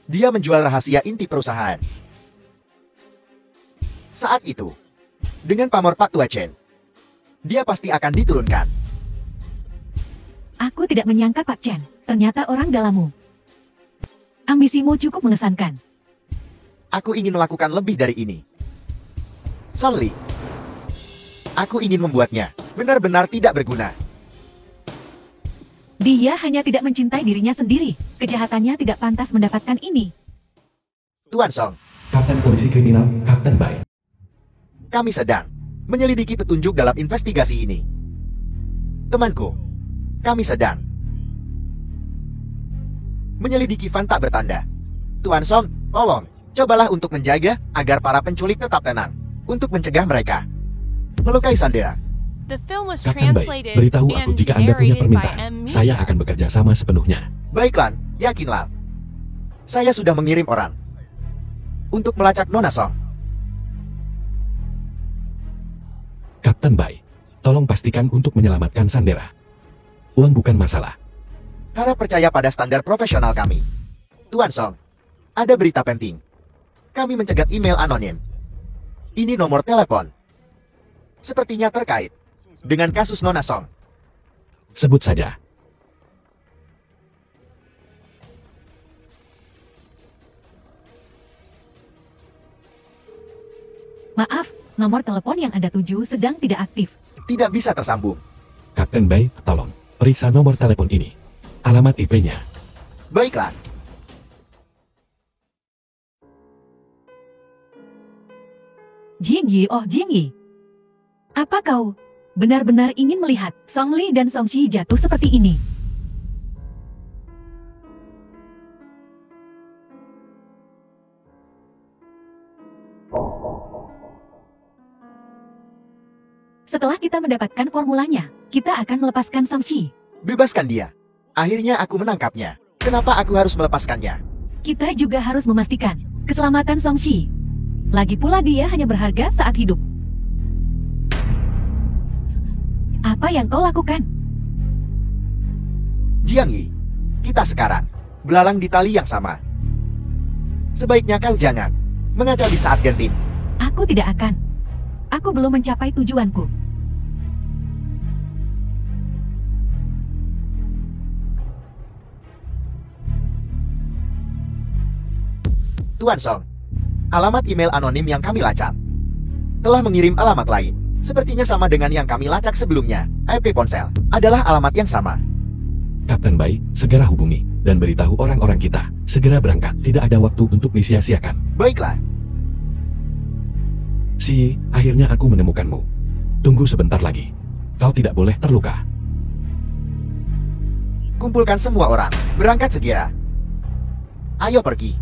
dia menjual rahasia inti perusahaan. Saat itu, dengan pamor Pak Tua Chen, dia pasti akan diturunkan. Aku tidak menyangka Pak Chen, ternyata orang dalammu. Ambisimu cukup mengesankan. Aku ingin melakukan lebih dari ini. Song Li, aku ingin membuatnya benar-benar tidak berguna. Dia hanya tidak mencintai dirinya sendiri. Kejahatannya tidak pantas mendapatkan ini. Tuan Song, Kapten Polisi Kriminal, Kapten Bai. kami sedang menyelidiki petunjuk dalam investigasi ini. Temanku, kami sedang menyelidiki Van tak bertanda. Tuan Song, tolong, cobalah untuk menjaga agar para penculik tetap tenang. Untuk mencegah mereka melukai Sandera. The film was Kapten Bai, translated beritahu aku and jika Anda punya narrated by permintaan. M. Saya akan bekerja sama sepenuhnya. Baiklah, yakinlah. Saya sudah mengirim orang untuk melacak Nona Song. Kapten Bai, tolong pastikan untuk menyelamatkan Sandera. Uang bukan masalah. Harap percaya pada standar profesional kami. Tuan Song, ada berita penting. Kami mencegat email anonim. Ini nomor telepon. Sepertinya terkait dengan kasus Nona Song. Sebut saja. Maaf, nomor telepon yang Anda tuju sedang tidak aktif. Tidak bisa tersambung. Kapten Bai, tolong, periksa nomor telepon ini. Alamat IP-nya. Baiklah. Jingyi, oh Jingyi. Apa kau benar-benar ingin melihat Song Li dan Song Xi jatuh seperti ini? Setelah kita mendapatkan formulanya, kita akan melepaskan Song Xi. Bebaskan dia. Akhirnya aku menangkapnya. Kenapa aku harus melepaskannya? Kita juga harus memastikan keselamatan Song Xi. Lagi pula dia hanya berharga saat hidup. Apa yang kau lakukan? Jiang Yi, kita sekarang belalang di tali yang sama. Sebaiknya kau jangan mengacau di saat genting. Aku tidak akan. Aku belum mencapai tujuanku. Tuan Song, alamat email anonim yang kami lacak telah mengirim alamat lain. Sepertinya sama dengan yang kami lacak sebelumnya. IP ponsel adalah alamat yang sama. Kapten Bai, segera hubungi dan beritahu orang-orang kita. Segera berangkat, tidak ada waktu untuk disia-siakan. Baiklah. Si, akhirnya aku menemukanmu. Tunggu sebentar lagi. Kau tidak boleh terluka. Kumpulkan semua orang. Berangkat segera. Ayo pergi.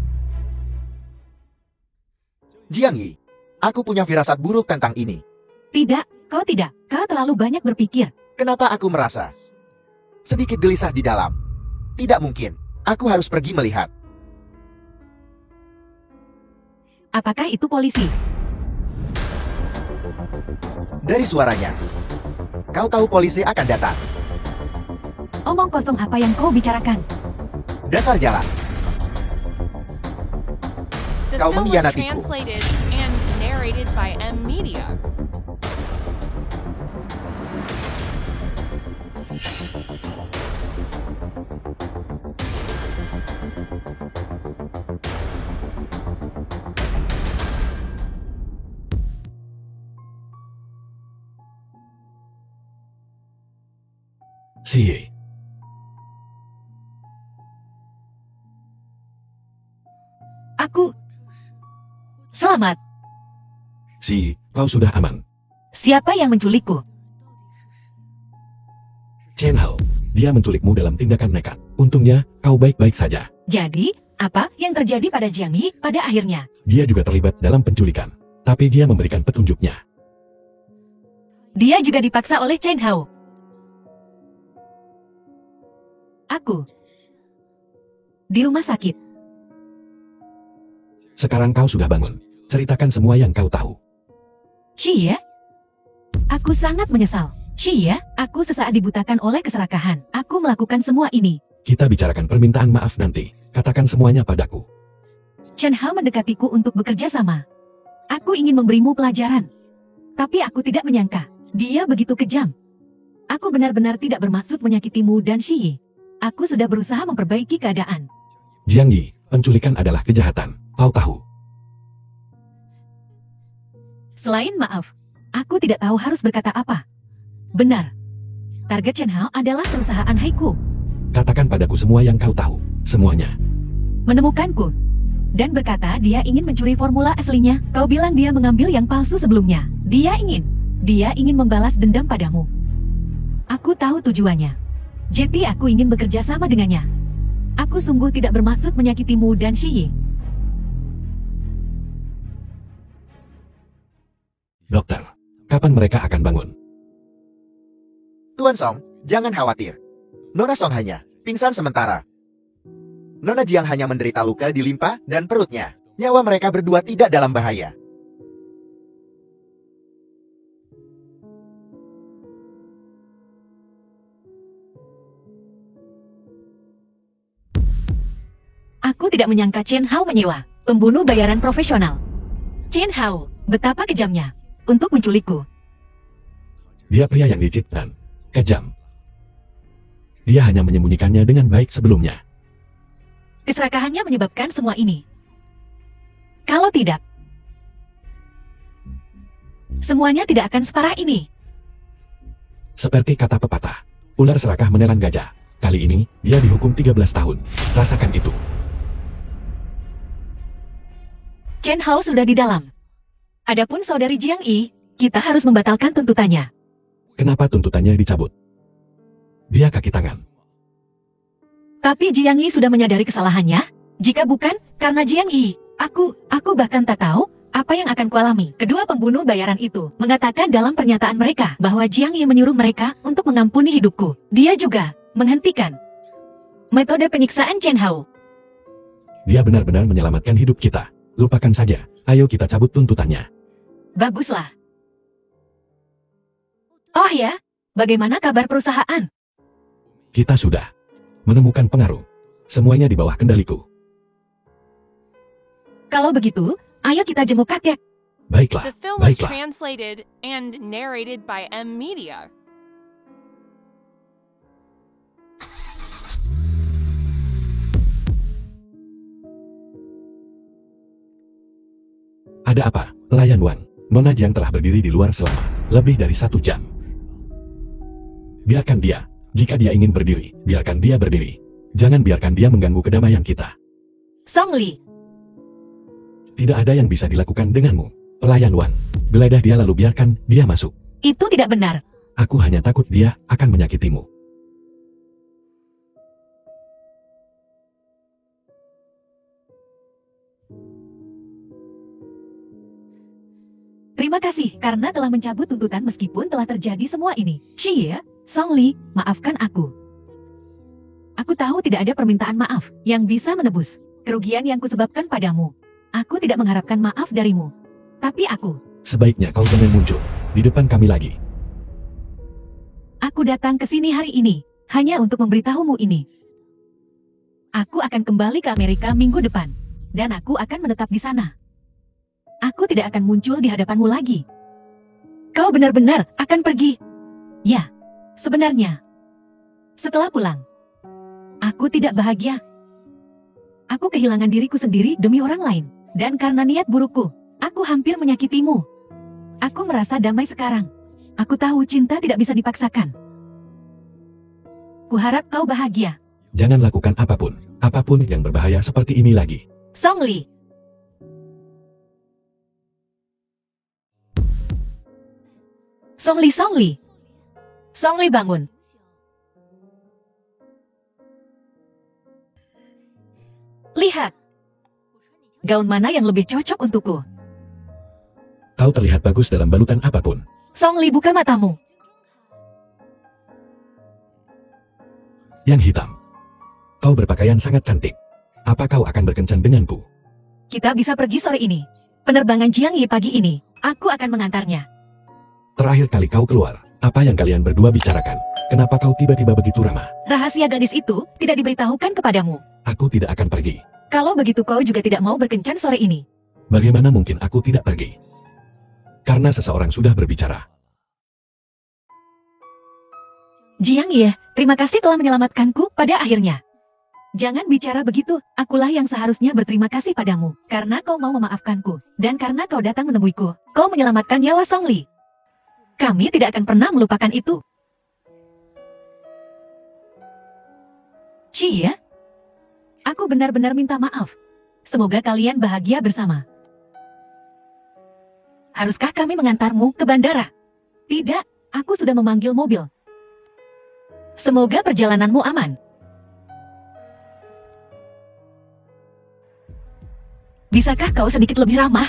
Jiang Yi, aku punya firasat buruk tentang ini. Tidak, Kau tidak, kau terlalu banyak berpikir. Kenapa aku merasa sedikit gelisah di dalam? Tidak mungkin. Aku harus pergi melihat. Apakah itu polisi? Dari suaranya, kau tahu polisi akan datang. Omong kosong apa yang kau bicarakan? Dasar jalan. The Kau film was mengkhianatiku. translated and narrated by M Media. Si. Aku. Selamat. Si, kau sudah aman. Siapa yang menculikku? Chen Hao, dia menculikmu dalam tindakan nekat. Untungnya, kau baik-baik saja. Jadi, apa yang terjadi pada Jiang Yi pada akhirnya? Dia juga terlibat dalam penculikan. Tapi dia memberikan petunjuknya. Dia juga dipaksa oleh Chen Hao. Aku. Di rumah sakit. Sekarang kau sudah bangun. Ceritakan semua yang kau tahu. Xie? Aku sangat menyesal. Xie, aku sesaat dibutakan oleh keserakahan. Aku melakukan semua ini. Kita bicarakan permintaan maaf nanti. Katakan semuanya padaku. Chen Hao mendekatiku untuk bekerja sama. Aku ingin memberimu pelajaran. Tapi aku tidak menyangka. Dia begitu kejam. Aku benar-benar tidak bermaksud menyakitimu dan Xie. Aku sudah berusaha memperbaiki keadaan. Jiang Yi, penculikan adalah kejahatan. Kau tahu. Selain maaf, aku tidak tahu harus berkata apa. Benar. Target Chen Hao adalah perusahaan Haiku. Katakan padaku semua yang kau tahu. Semuanya. Menemukanku. Dan berkata dia ingin mencuri formula aslinya. Kau bilang dia mengambil yang palsu sebelumnya. Dia ingin membalas dendam padamu. Aku tahu tujuannya. Jadi aku ingin bekerja sama dengannya. Aku sungguh tidak bermaksud menyakitimu dan Xie. Dokter, kapan mereka akan bangun? Tuan Song, jangan khawatir. Nona Song hanya pingsan sementara. Nona Jiang hanya menderita luka di limpa dan perutnya. Nyawa mereka berdua tidak dalam bahaya. Aku tidak menyangka Chen Hao menyewa pembunuh bayaran profesional. Chen Hao, betapa kejamnya untuk menculikku. Dia pria yang licik dan kejam. Dia hanya menyembunyikannya dengan baik sebelumnya. Keserakahannya menyebabkan semua ini. Kalau tidak, semuanya tidak akan separah ini. Seperti kata pepatah, ular serakah menelan gajah. Kali ini, dia dihukum 13 tahun. Rasakan itu. Chen Hao sudah di dalam. Adapun saudari Jiang Yi, kita harus membatalkan tuntutannya. Kenapa tuntutannya dicabut? Dia kaki tangan. Tapi Jiang Yi sudah menyadari kesalahannya. Jika bukan, karena Jiang Yi, aku bahkan tak tahu apa yang akan kualami. Kedua pembunuh bayaran itu mengatakan dalam pernyataan mereka bahwa Jiang Yi menyuruh mereka untuk mengampuni hidupku. Dia juga menghentikan metode penyiksaan Chen Hao. Dia benar-benar menyelamatkan hidup kita. Lupakan saja. Ayo kita cabut tuntutannya. Baguslah. Oh ya, bagaimana kabar perusahaan? Kita sudah menemukan pengaruh. Semuanya di bawah kendaliku. Kalau begitu, ayo kita jenguk kakek. Baiklah, The film was baiklah. translated and narrated by M Media. Ada apa, pelayan Wang? Nona Jiang telah berdiri di luar selama lebih dari 1 jam. Biarkan dia. Jika dia ingin berdiri, biarkan dia berdiri. Jangan biarkan dia mengganggu kedamaian kita. Song Li, Tidak ada yang bisa dilakukan denganmu. Pelayan Wang, geledah dia lalu biarkan dia masuk. itu tidak benar. Aku hanya takut dia akan menyakitimu. Terima kasih karena telah mencabut tuntutan meskipun telah terjadi semua ini. Xie, Songli, maafkan aku. Aku tahu tidak ada permintaan maaf yang bisa menebus kerugian yang kusebabkan padamu. Aku tidak mengharapkan maaf darimu. Tapi aku Sebaiknya kau jangan muncul di depan kami lagi. datang ke sini hari ini hanya untuk memberitahumu ini. Aku akan kembali ke Amerika minggu depan, dan aku akan menetap di sana. Aku tidak akan muncul di hadapanmu lagi. Kau benar-benar akan pergi. Ya, sebenarnya. Setelah pulang, aku tidak bahagia. Aku kehilangan diriku sendiri demi orang lain, dan karena niat burukku, aku hampir menyakitimu. Aku merasa damai sekarang. Aku tahu cinta tidak bisa dipaksakan. Kuharap kau bahagia. Jangan lakukan apapun yang berbahaya seperti ini lagi. Songli. Songli. Songli bangun. Lihat. Gaun mana yang lebih cocok untukku? Kau terlihat bagus dalam balutan apapun. Songli, buka matamu. Yang hitam. Kau berpakaian sangat cantik. Apa kau akan berkencan denganku? Kita bisa pergi sore ini. Penerbangan Jiangyi pagi ini. Aku akan mengantarnya. Terakhir kali kau keluar, apa yang kalian berdua bicarakan? Kenapa kau tiba-tiba begitu ramah? Rahasia gadis itu tidak diberitahukan kepadamu. Aku tidak akan pergi. Kalau begitu kau juga tidak mau berkencan sore ini. Bagaimana mungkin aku tidak pergi? Karena seseorang sudah berbicara. Jiangyi, terima kasih telah menyelamatkanku pada akhirnya. Jangan bicara begitu, akulah yang seharusnya berterima kasih padamu. Karena kau mau memaafkanku, dan karena kau datang menemuiku, kau menyelamatkan nyawa Songli. Kami tidak akan pernah melupakan itu. Xie, aku benar-benar minta maaf. Semoga kalian bahagia bersama. Haruskah kami mengantarmu ke bandara? Tidak, aku sudah memanggil mobil. Semoga perjalananmu aman. Bisakah kau sedikit lebih ramah?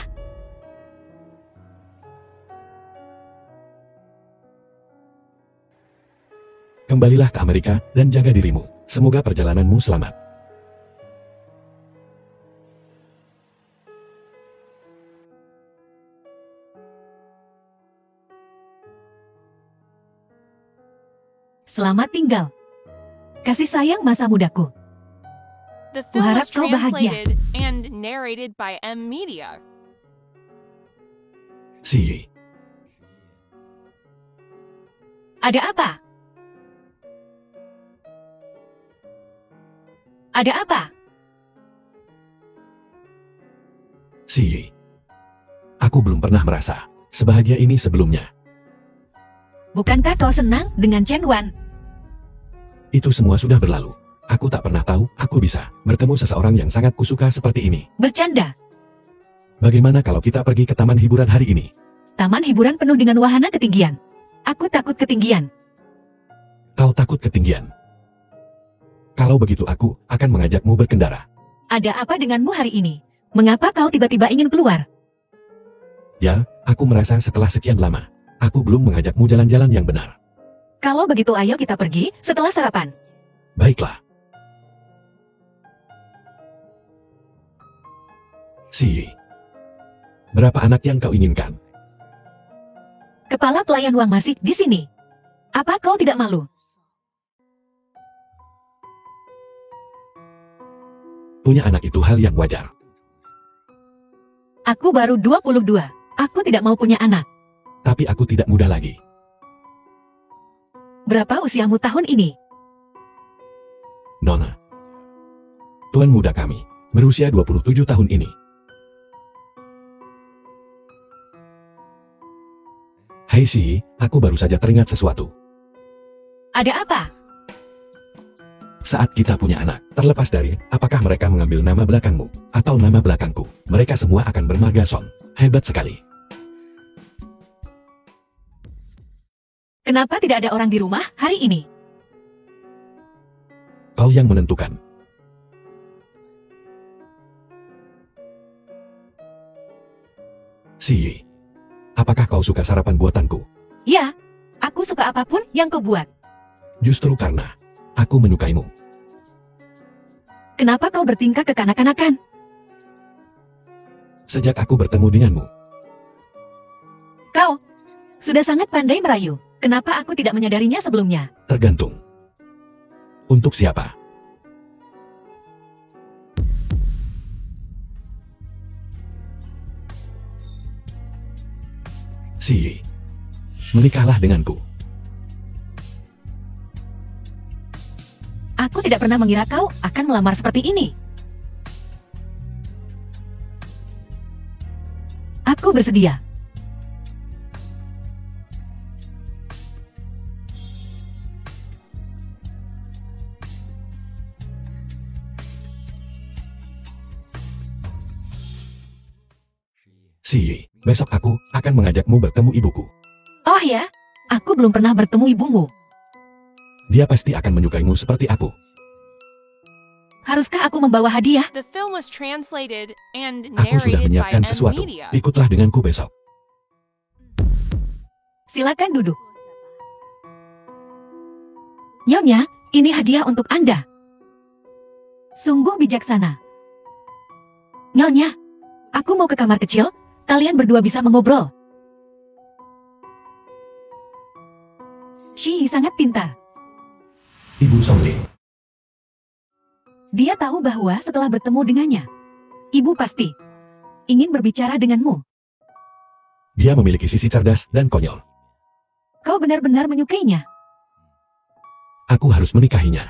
Kembalilah ke Amerika dan jaga dirimu. Semoga perjalananmu selamat. Selamat tinggal. Kasih sayang masa mudaku. The film Kuharap was kau bahagia. translated and narrated by M Media. Xie, Ada apa? Ada apa? Xie. Aku belum pernah merasa sebahagia ini sebelumnya. Bukankah kau senang dengan Chen Wan? Itu semua sudah berlalu. Aku tak pernah tahu aku bisa bertemu seseorang yang sangat kusuka seperti ini. Bercanda. Bagaimana kalau kita pergi ke taman hiburan hari ini? Taman hiburan penuh dengan wahana ketinggian. Aku takut ketinggian. Kau takut ketinggian? Kalau begitu aku akan mengajakmu berkendara. Ada apa denganmu hari ini? Mengapa kau tiba-tiba ingin keluar? Ya, aku merasa setelah sekian lama, aku belum mengajakmu jalan-jalan yang benar. Kalau begitu ayo kita pergi setelah sarapan. Baiklah. Xie. Berapa anak yang kau inginkan? Kepala pelayan uang masih di sini. Apa kau tidak malu? Punya anak itu hal yang wajar. Aku baru 22. Aku tidak mau punya anak. Tapi aku tidak muda lagi. Berapa usiamu tahun ini? Nona. Tuan muda kami, berusia 27 tahun ini. Hai Xie, aku baru saja teringat sesuatu. Ada apa? Saat kita punya anak, terlepas dari apakah mereka mengambil nama belakangmu atau nama belakangku, mereka semua akan bermarga Song. Hebat sekali. Kenapa tidak ada orang di rumah hari ini? Kau yang menentukan. Xie. apakah kau suka sarapan buatanku? Ya, aku suka apapun yang kau buat. Justru karena aku menyukaimu. Kenapa kau bertingkah kekanak-kanakan? Sejak aku bertemu denganmu, Kau sudah sangat pandai merayu. Kenapa aku tidak menyadarinya sebelumnya? tergantung. Untuk siapa? Si, menikahlah denganku. Aku tidak pernah mengira kau akan melamar seperti ini. Aku bersedia. Si, besok aku akan mengajakmu bertemu ibuku. Oh ya, aku belum pernah bertemu ibumu. Dia pasti akan menyukaimu seperti aku. Haruskah aku membawa hadiah? The film was translated and Aku sudah narrated by menyiapkan M sesuatu. Media. Ikutlah denganku besok. Silakan duduk. Nyonya, ini hadiah untuk Anda. Sungguh bijaksana. Nyonya, aku mau ke kamar kecil. Kalian berdua bisa mengobrol. Shi sangat pintar. Ibu Songli, Dia tahu bahwa setelah bertemu dengannya, ibu pasti ingin berbicara denganmu. dia memiliki sisi cerdas dan konyol. Kau benar-benar menyukainya. Aku harus menikahinya.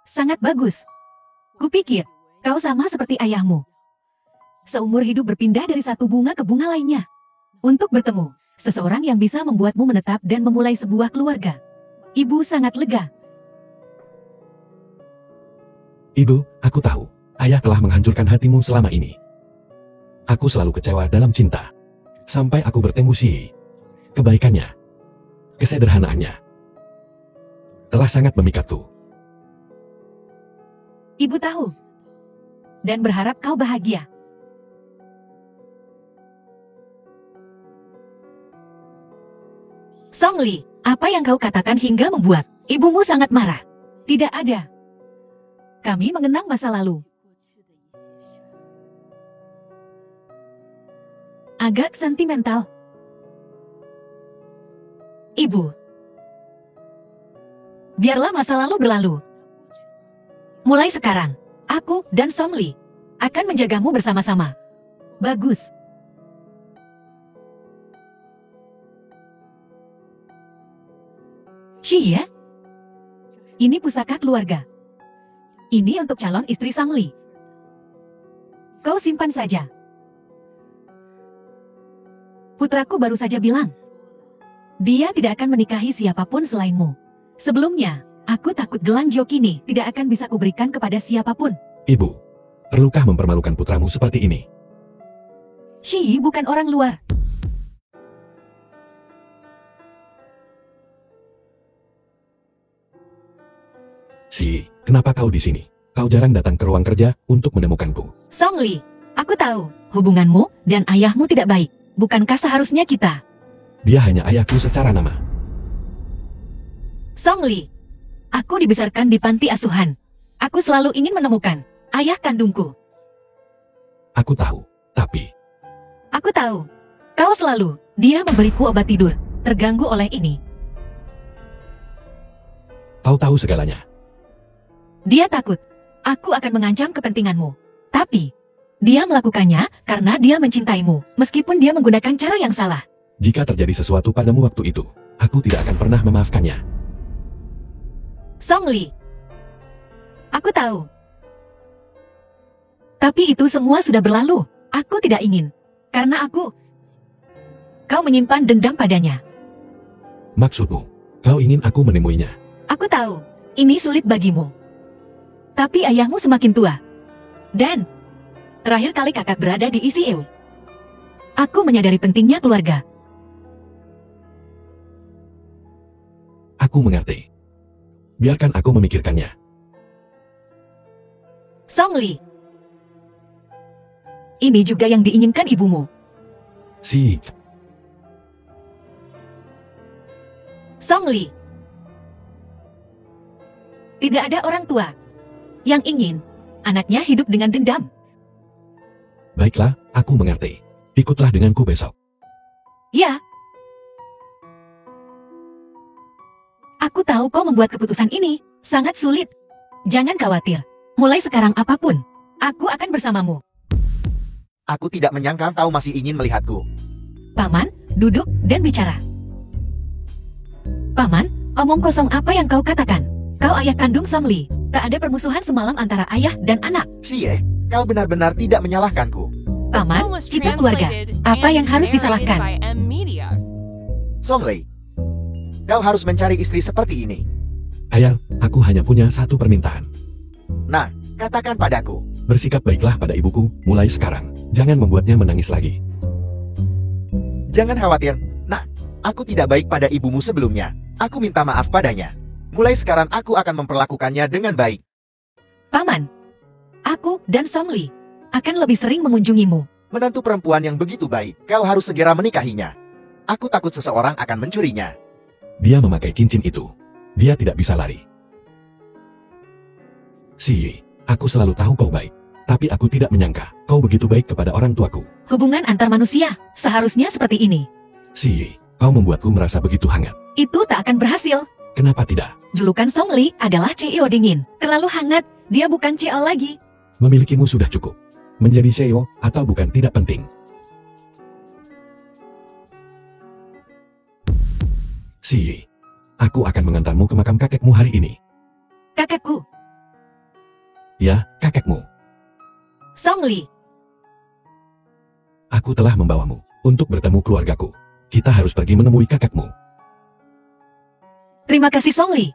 Sangat bagus. Kupikir, kau sama seperti ayahmu. Seumur hidup berpindah dari satu bunga ke bunga lainnya. Untuk bertemu, seseorang yang bisa membuatmu menetap dan memulai sebuah keluarga. Ibu sangat lega. Ibu, aku tahu, ayah telah menghancurkan hatimu selama ini. Aku selalu kecewa dalam cinta. Sampai aku bertemu Si. Kebaikannya, kesederhanaannya, telah sangat memikatku. Ibu tahu. Dan berharap kau bahagia. Songli, apa yang kau katakan hingga membuat ibumu sangat marah? Tidak ada. Kami mengenang masa lalu. Agak sentimental. Ibu. Biarlah masa lalu berlalu. Mulai sekarang, aku dan Songli akan menjagamu bersama-sama. Bagus. Ci ya? Ini pusaka keluarga. Ini untuk calon istri Songli. Kau simpan saja. Putraku baru saja bilang, dia tidak akan menikahi siapapun selainmu. Sebelumnya, aku takut gelang jok ini tidak akan bisa kuberikan kepada siapapun. Ibu, perlukah mempermalukan putramu seperti ini? Shi bukan orang luar. Si, kenapa kau di sini? Kau jarang datang ke ruang kerja untuk menemukanku. Songli, aku tahu, hubunganmu dan ayahmu tidak baik. Bukankah seharusnya kita? Dia hanya ayahku secara nama. Songli, aku dibesarkan di panti asuhan. Aku selalu ingin menemukan ayah kandungku. Aku tahu, tapi Aku tahu, kau selalu, dia memberiku obat tidur, terganggu oleh ini. kau tahu segalanya. Dia takut, aku akan mengancam kepentinganmu. Tapi, dia melakukannya karena dia mencintaimu, meskipun dia menggunakan cara yang salah. Jika terjadi sesuatu padamu waktu itu, aku tidak akan pernah memaafkannya. Songli, aku tahu. Tapi itu semua sudah berlalu. Aku tidak ingin. Karena kau menyimpan dendam padanya. Maksudmu, kau ingin aku menemuinya? Aku tahu, ini sulit bagimu. Tapi ayahmu semakin tua. Dan, terakhir kali kakak berada di ICU. Aku menyadari pentingnya keluarga. Aku mengerti. Biarkan aku memikirkannya. Songli, ini juga yang diinginkan ibumu. Si, Song Li. Tidak ada orang tua yang ingin anaknya hidup dengan dendam. Baiklah, aku mengerti. Ikutlah denganku besok. Ya. Aku tahu kau membuat keputusan ini sangat sulit. Jangan khawatir. Mulai sekarang apapun, aku akan bersamamu. Aku tidak menyangka kau masih ingin melihatku. Paman, duduk dan bicara. Paman, omong kosong apa yang kau katakan? Kau ayah kandung Song Li. Tak ada permusuhan semalam antara ayah dan anak. Xie, kau benar-benar tidak menyalahkanku. The Paman, film was kita keluarga. translated Apa and yang harus narrated disalahkan? by M Media. Song Li, kau harus mencari istri seperti ini. Ayah, aku hanya punya satu permintaan. Nah, katakan padaku. Bersikap baiklah pada ibuku, mulai sekarang. Jangan membuatnya menangis lagi. Jangan khawatir. Nah, aku tidak baik pada ibumu sebelumnya. Aku minta maaf padanya. Mulai sekarang aku akan memperlakukannya dengan baik. Paman, aku dan Song Li akan lebih sering mengunjungimu. Menantu perempuan yang begitu baik, kau harus segera menikahinya. Aku takut seseorang akan mencurinya. Dia memakai cincin itu. Dia tidak bisa lari. Xie, aku selalu tahu kau baik. Tapi aku tidak menyangka kau begitu baik kepada orang tuaku. Hubungan antar manusia seharusnya seperti ini. Xie, kau membuatku merasa begitu hangat. Itu tak akan berhasil. Kenapa tidak? Julukan Song Li adalah CEO dingin. Terlalu hangat, dia bukan CEO lagi. Memilikimu sudah cukup. Menjadi CEO atau bukan tidak penting. Xie, aku akan mengantarmu ke makam kakekmu hari ini. Kakakku, Ya, kakekmu. Song Li. Aku telah membawamu untuk bertemu keluargaku. Kita harus pergi menemui kakekmu. Terima kasih Song Li.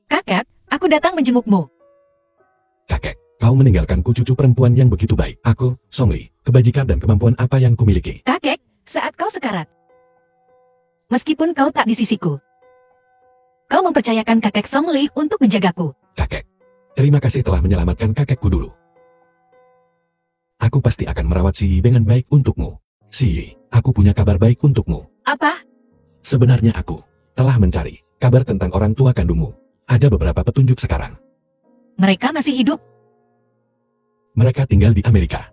Kakak, aku datang menjengukmu. Kakek, kau meninggalkanku cucu perempuan yang begitu baik. Aku, Song Li, kebajikan dan kemampuan apa yang kumiliki. Kakek, saat kau sekarat. Meskipun kau tak di sisiku, kau mempercayakan kakek Song Li untuk menjagaku. Kakek, terima kasih telah menyelamatkan kakekku dulu. Aku pasti akan merawat Xie dengan baik untukmu. Xie, aku punya kabar baik untukmu. Apa? Sebenarnya aku telah mencari kabar tentang orang tua kandungmu. Ada beberapa petunjuk sekarang. Mereka masih hidup? Mereka tinggal di Amerika.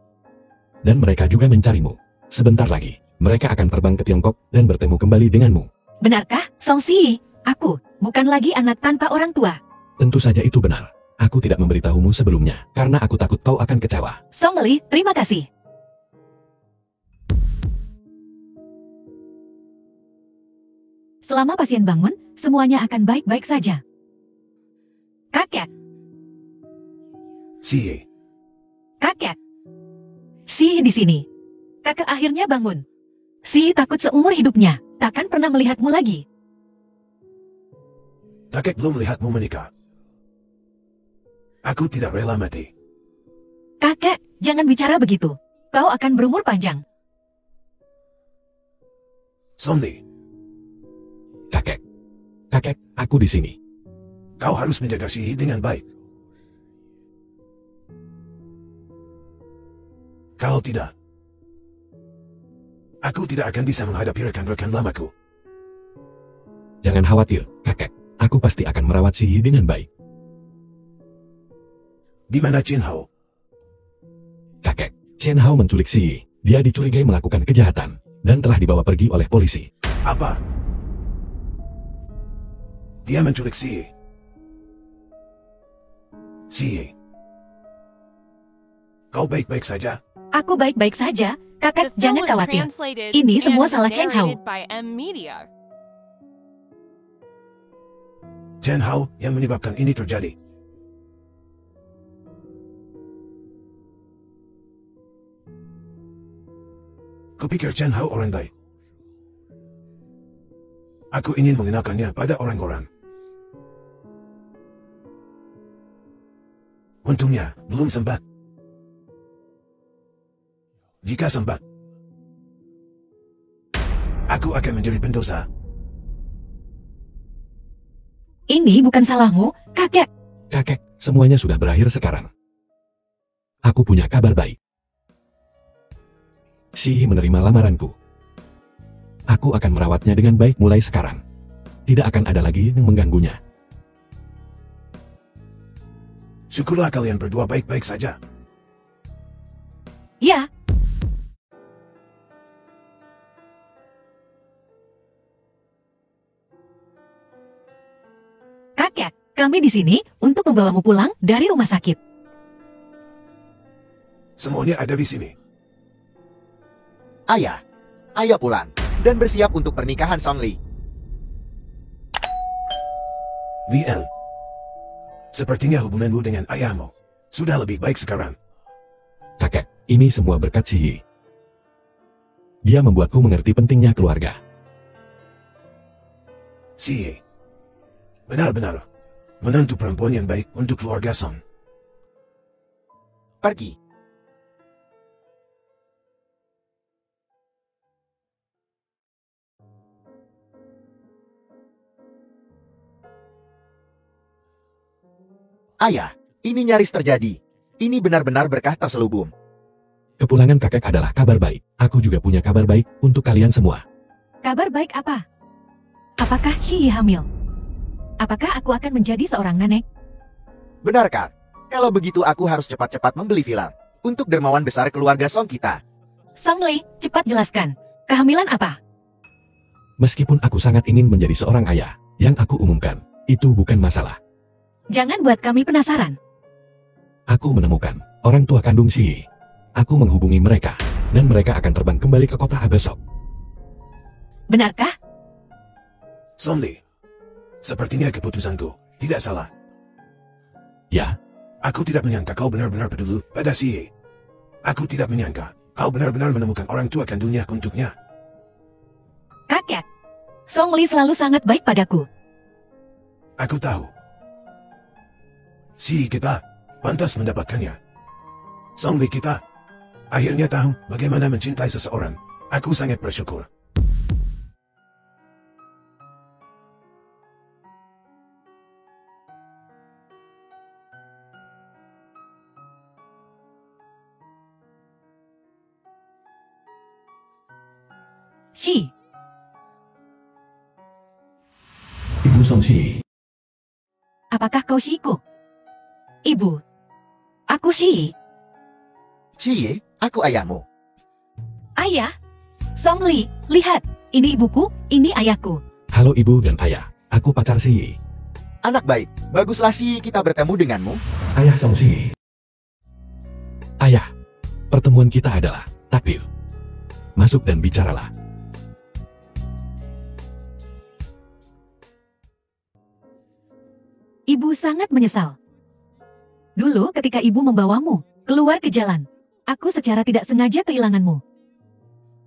Dan mereka juga mencarimu. Sebentar lagi, mereka akan terbang ke Tiongkok dan bertemu kembali denganmu. Benarkah, Song Si? Aku bukan lagi anak tanpa orang tua. Tentu saja itu benar. Aku tidak memberitahumu sebelumnya, karena aku takut kau akan kecewa. Song Li, terima kasih. Selama pasien bangun, semuanya akan baik-baik saja. Kakek, Xie, kakek. Si di sini. Kakek akhirnya bangun. Si takut seumur hidupnya, takkan pernah melihatmu lagi. kakek belum melihatmu menikah. Aku tidak rela mati. Kakek, jangan bicara begitu. Kau akan berumur panjang. Song Li, Kakek, kakek, aku di sini. kau harus menjaga Xie dengan baik. Kalau tidak, aku tidak akan bisa menghadapi rekan-rekan lamaku. Jangan khawatir, kakek. Aku pasti akan merawat Xie dengan baik. Di mana Chin Hao? Kakek, Chen Hao menculik Xie. Dia dicurigai melakukan kejahatan dan telah dibawa pergi oleh polisi. Apa? Dia menculik Xie. Xie, kau baik-baik saja? Aku baik-baik saja. Kakek, The film jangan was khawatir. translated Ini semua and salah Chen Hao. narrated by M Media. Chen Hao yang menyebabkan ini terjadi. Kupikir Chen Hao orang baik. Aku ingin mengenalkannya pada orang-orang. Untungnya, belum sempat. Jika sempat, aku akan menjadi pendosa. Ini bukan salahmu, kakek. Kakek, semuanya sudah berakhir sekarang. Aku punya kabar baik. Shi menerima lamaranku. Aku akan merawatnya dengan baik mulai sekarang. Tidak akan ada lagi yang mengganggunya. Syukurlah kalian berdua baik-baik saja. Ya, kakek, kami di sini untuk membawamu pulang dari rumah sakit. Semuanya ada di sini. Ayah, ayah pulang dan bersiap untuk pernikahan Songli. The end. Sepertinya hubunganmu dengan ayahmu sudah lebih baik sekarang. Kakek, ini semua berkat Shi. Dia membuatku mengerti pentingnya keluarga. Si, benar-benar menantu perempuan yang baik untuk keluarga Song. Pergi. Ayah, ini nyaris terjadi. Ini benar-benar berkah terselubung. Kepulangan kakek adalah kabar baik. Aku juga punya kabar baik untuk kalian semua. Kabar baik apa? Apakah Shi hamil? Apakah aku akan menjadi seorang nenek? Benarkah? Kalau begitu aku harus cepat-cepat membeli film untuk dermawan besar keluarga Song kita. Songli, cepat jelaskan. Kehamilan apa? Meskipun aku sangat ingin menjadi seorang ayah, yang aku umumkan, itu bukan masalah. Jangan buat kami penasaran. Aku menemukan orang tua kandung Shi. Aku menghubungi mereka, dan mereka akan terbang kembali ke kota A besok. Benarkah? Songli, sepertinya keputusanku tidak salah. Ya, Aku tidak menyangka kau benar-benar peduli pada Si. Aku tidak menyangka kau benar-benar menemukan orang tua kandungnya untuknya. Kakek, Songli selalu sangat baik padaku. Aku tahu. Si kita pantas mendapatkannya. Songli kita akhirnya tahu bagaimana mencintai seseorang. Aku sangat bersyukur. Shi, Ibu Song Shi. apakah kau Shiku? Ibu, aku Shi. Cie, aku ayahmu. Ayah, Songli, lihat. Ini ibuku, ini ayahku. Halo ibu dan ayah, aku pacar Shi. Anak baik, baguslah Cie kita bertemu denganmu. Ayah Song Shi. Ayah, pertemuan kita adalah takdir. Masuk dan bicaralah. Ibu sangat menyesal. Dulu ketika ibu membawamu keluar ke jalan, aku secara tidak sengaja kehilanganmu.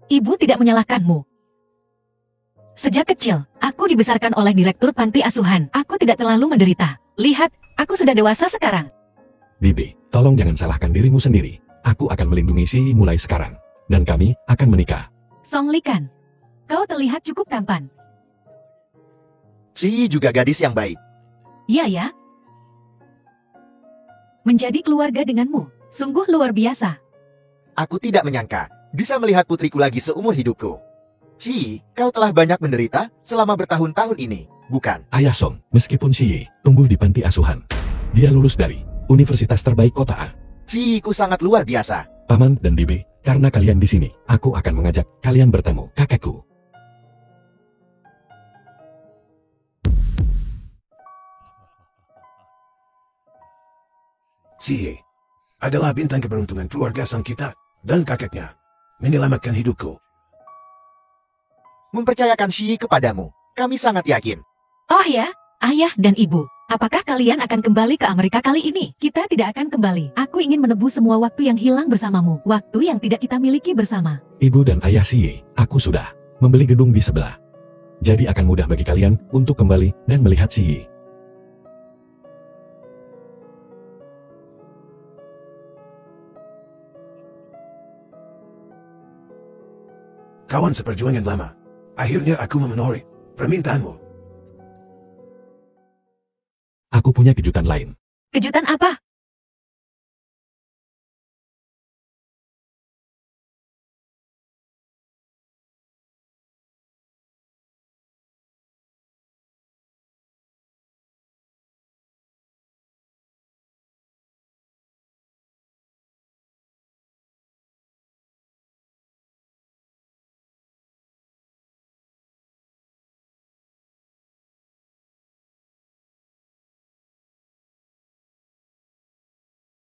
Ibu tidak menyalahkanmu. Sejak kecil, aku dibesarkan oleh direktur panti asuhan. Aku tidak terlalu menderita. Lihat, aku sudah dewasa sekarang. Bibi, tolong jangan salahkan dirimu sendiri. Aku akan melindungi Shi mulai sekarang. Dan kami akan menikah. Songli kan, kau terlihat cukup tampan. Cie juga gadis yang baik. Iya ya. Menjadi keluarga denganmu, sungguh luar biasa. Aku tidak menyangka bisa melihat putriku lagi seumur hidupku. Cie, kau telah banyak menderita selama bertahun-tahun ini, bukan? Ayah Song, meskipun Shi tumbuh di panti asuhan, dia lulus dari universitas terbaik kota A. Cie ku sangat luar biasa. Paman dan Bibi, karena kalian di sini, aku akan mengajak kalian bertemu kakekku. Si adalah bintang keberuntungan keluarga sang kita dan kakeknya menyelamatkan hidupku. Mempercayakan Cie kepadamu, kami sangat yakin. Oh ya, ayah dan ibu, apakah kalian akan kembali ke Amerika kali ini? Kita tidak akan kembali. Aku ingin menebus semua waktu yang hilang bersamamu, waktu yang tidak kita miliki bersama. Ibu dan ayah Shi, aku sudah membeli gedung di sebelah. Jadi akan mudah bagi kalian untuk kembali dan melihat Shi. kawan seperjuangan lama. Akhirnya aku memenuhi permintaanmu. Aku punya kejutan lain. Kejutan apa?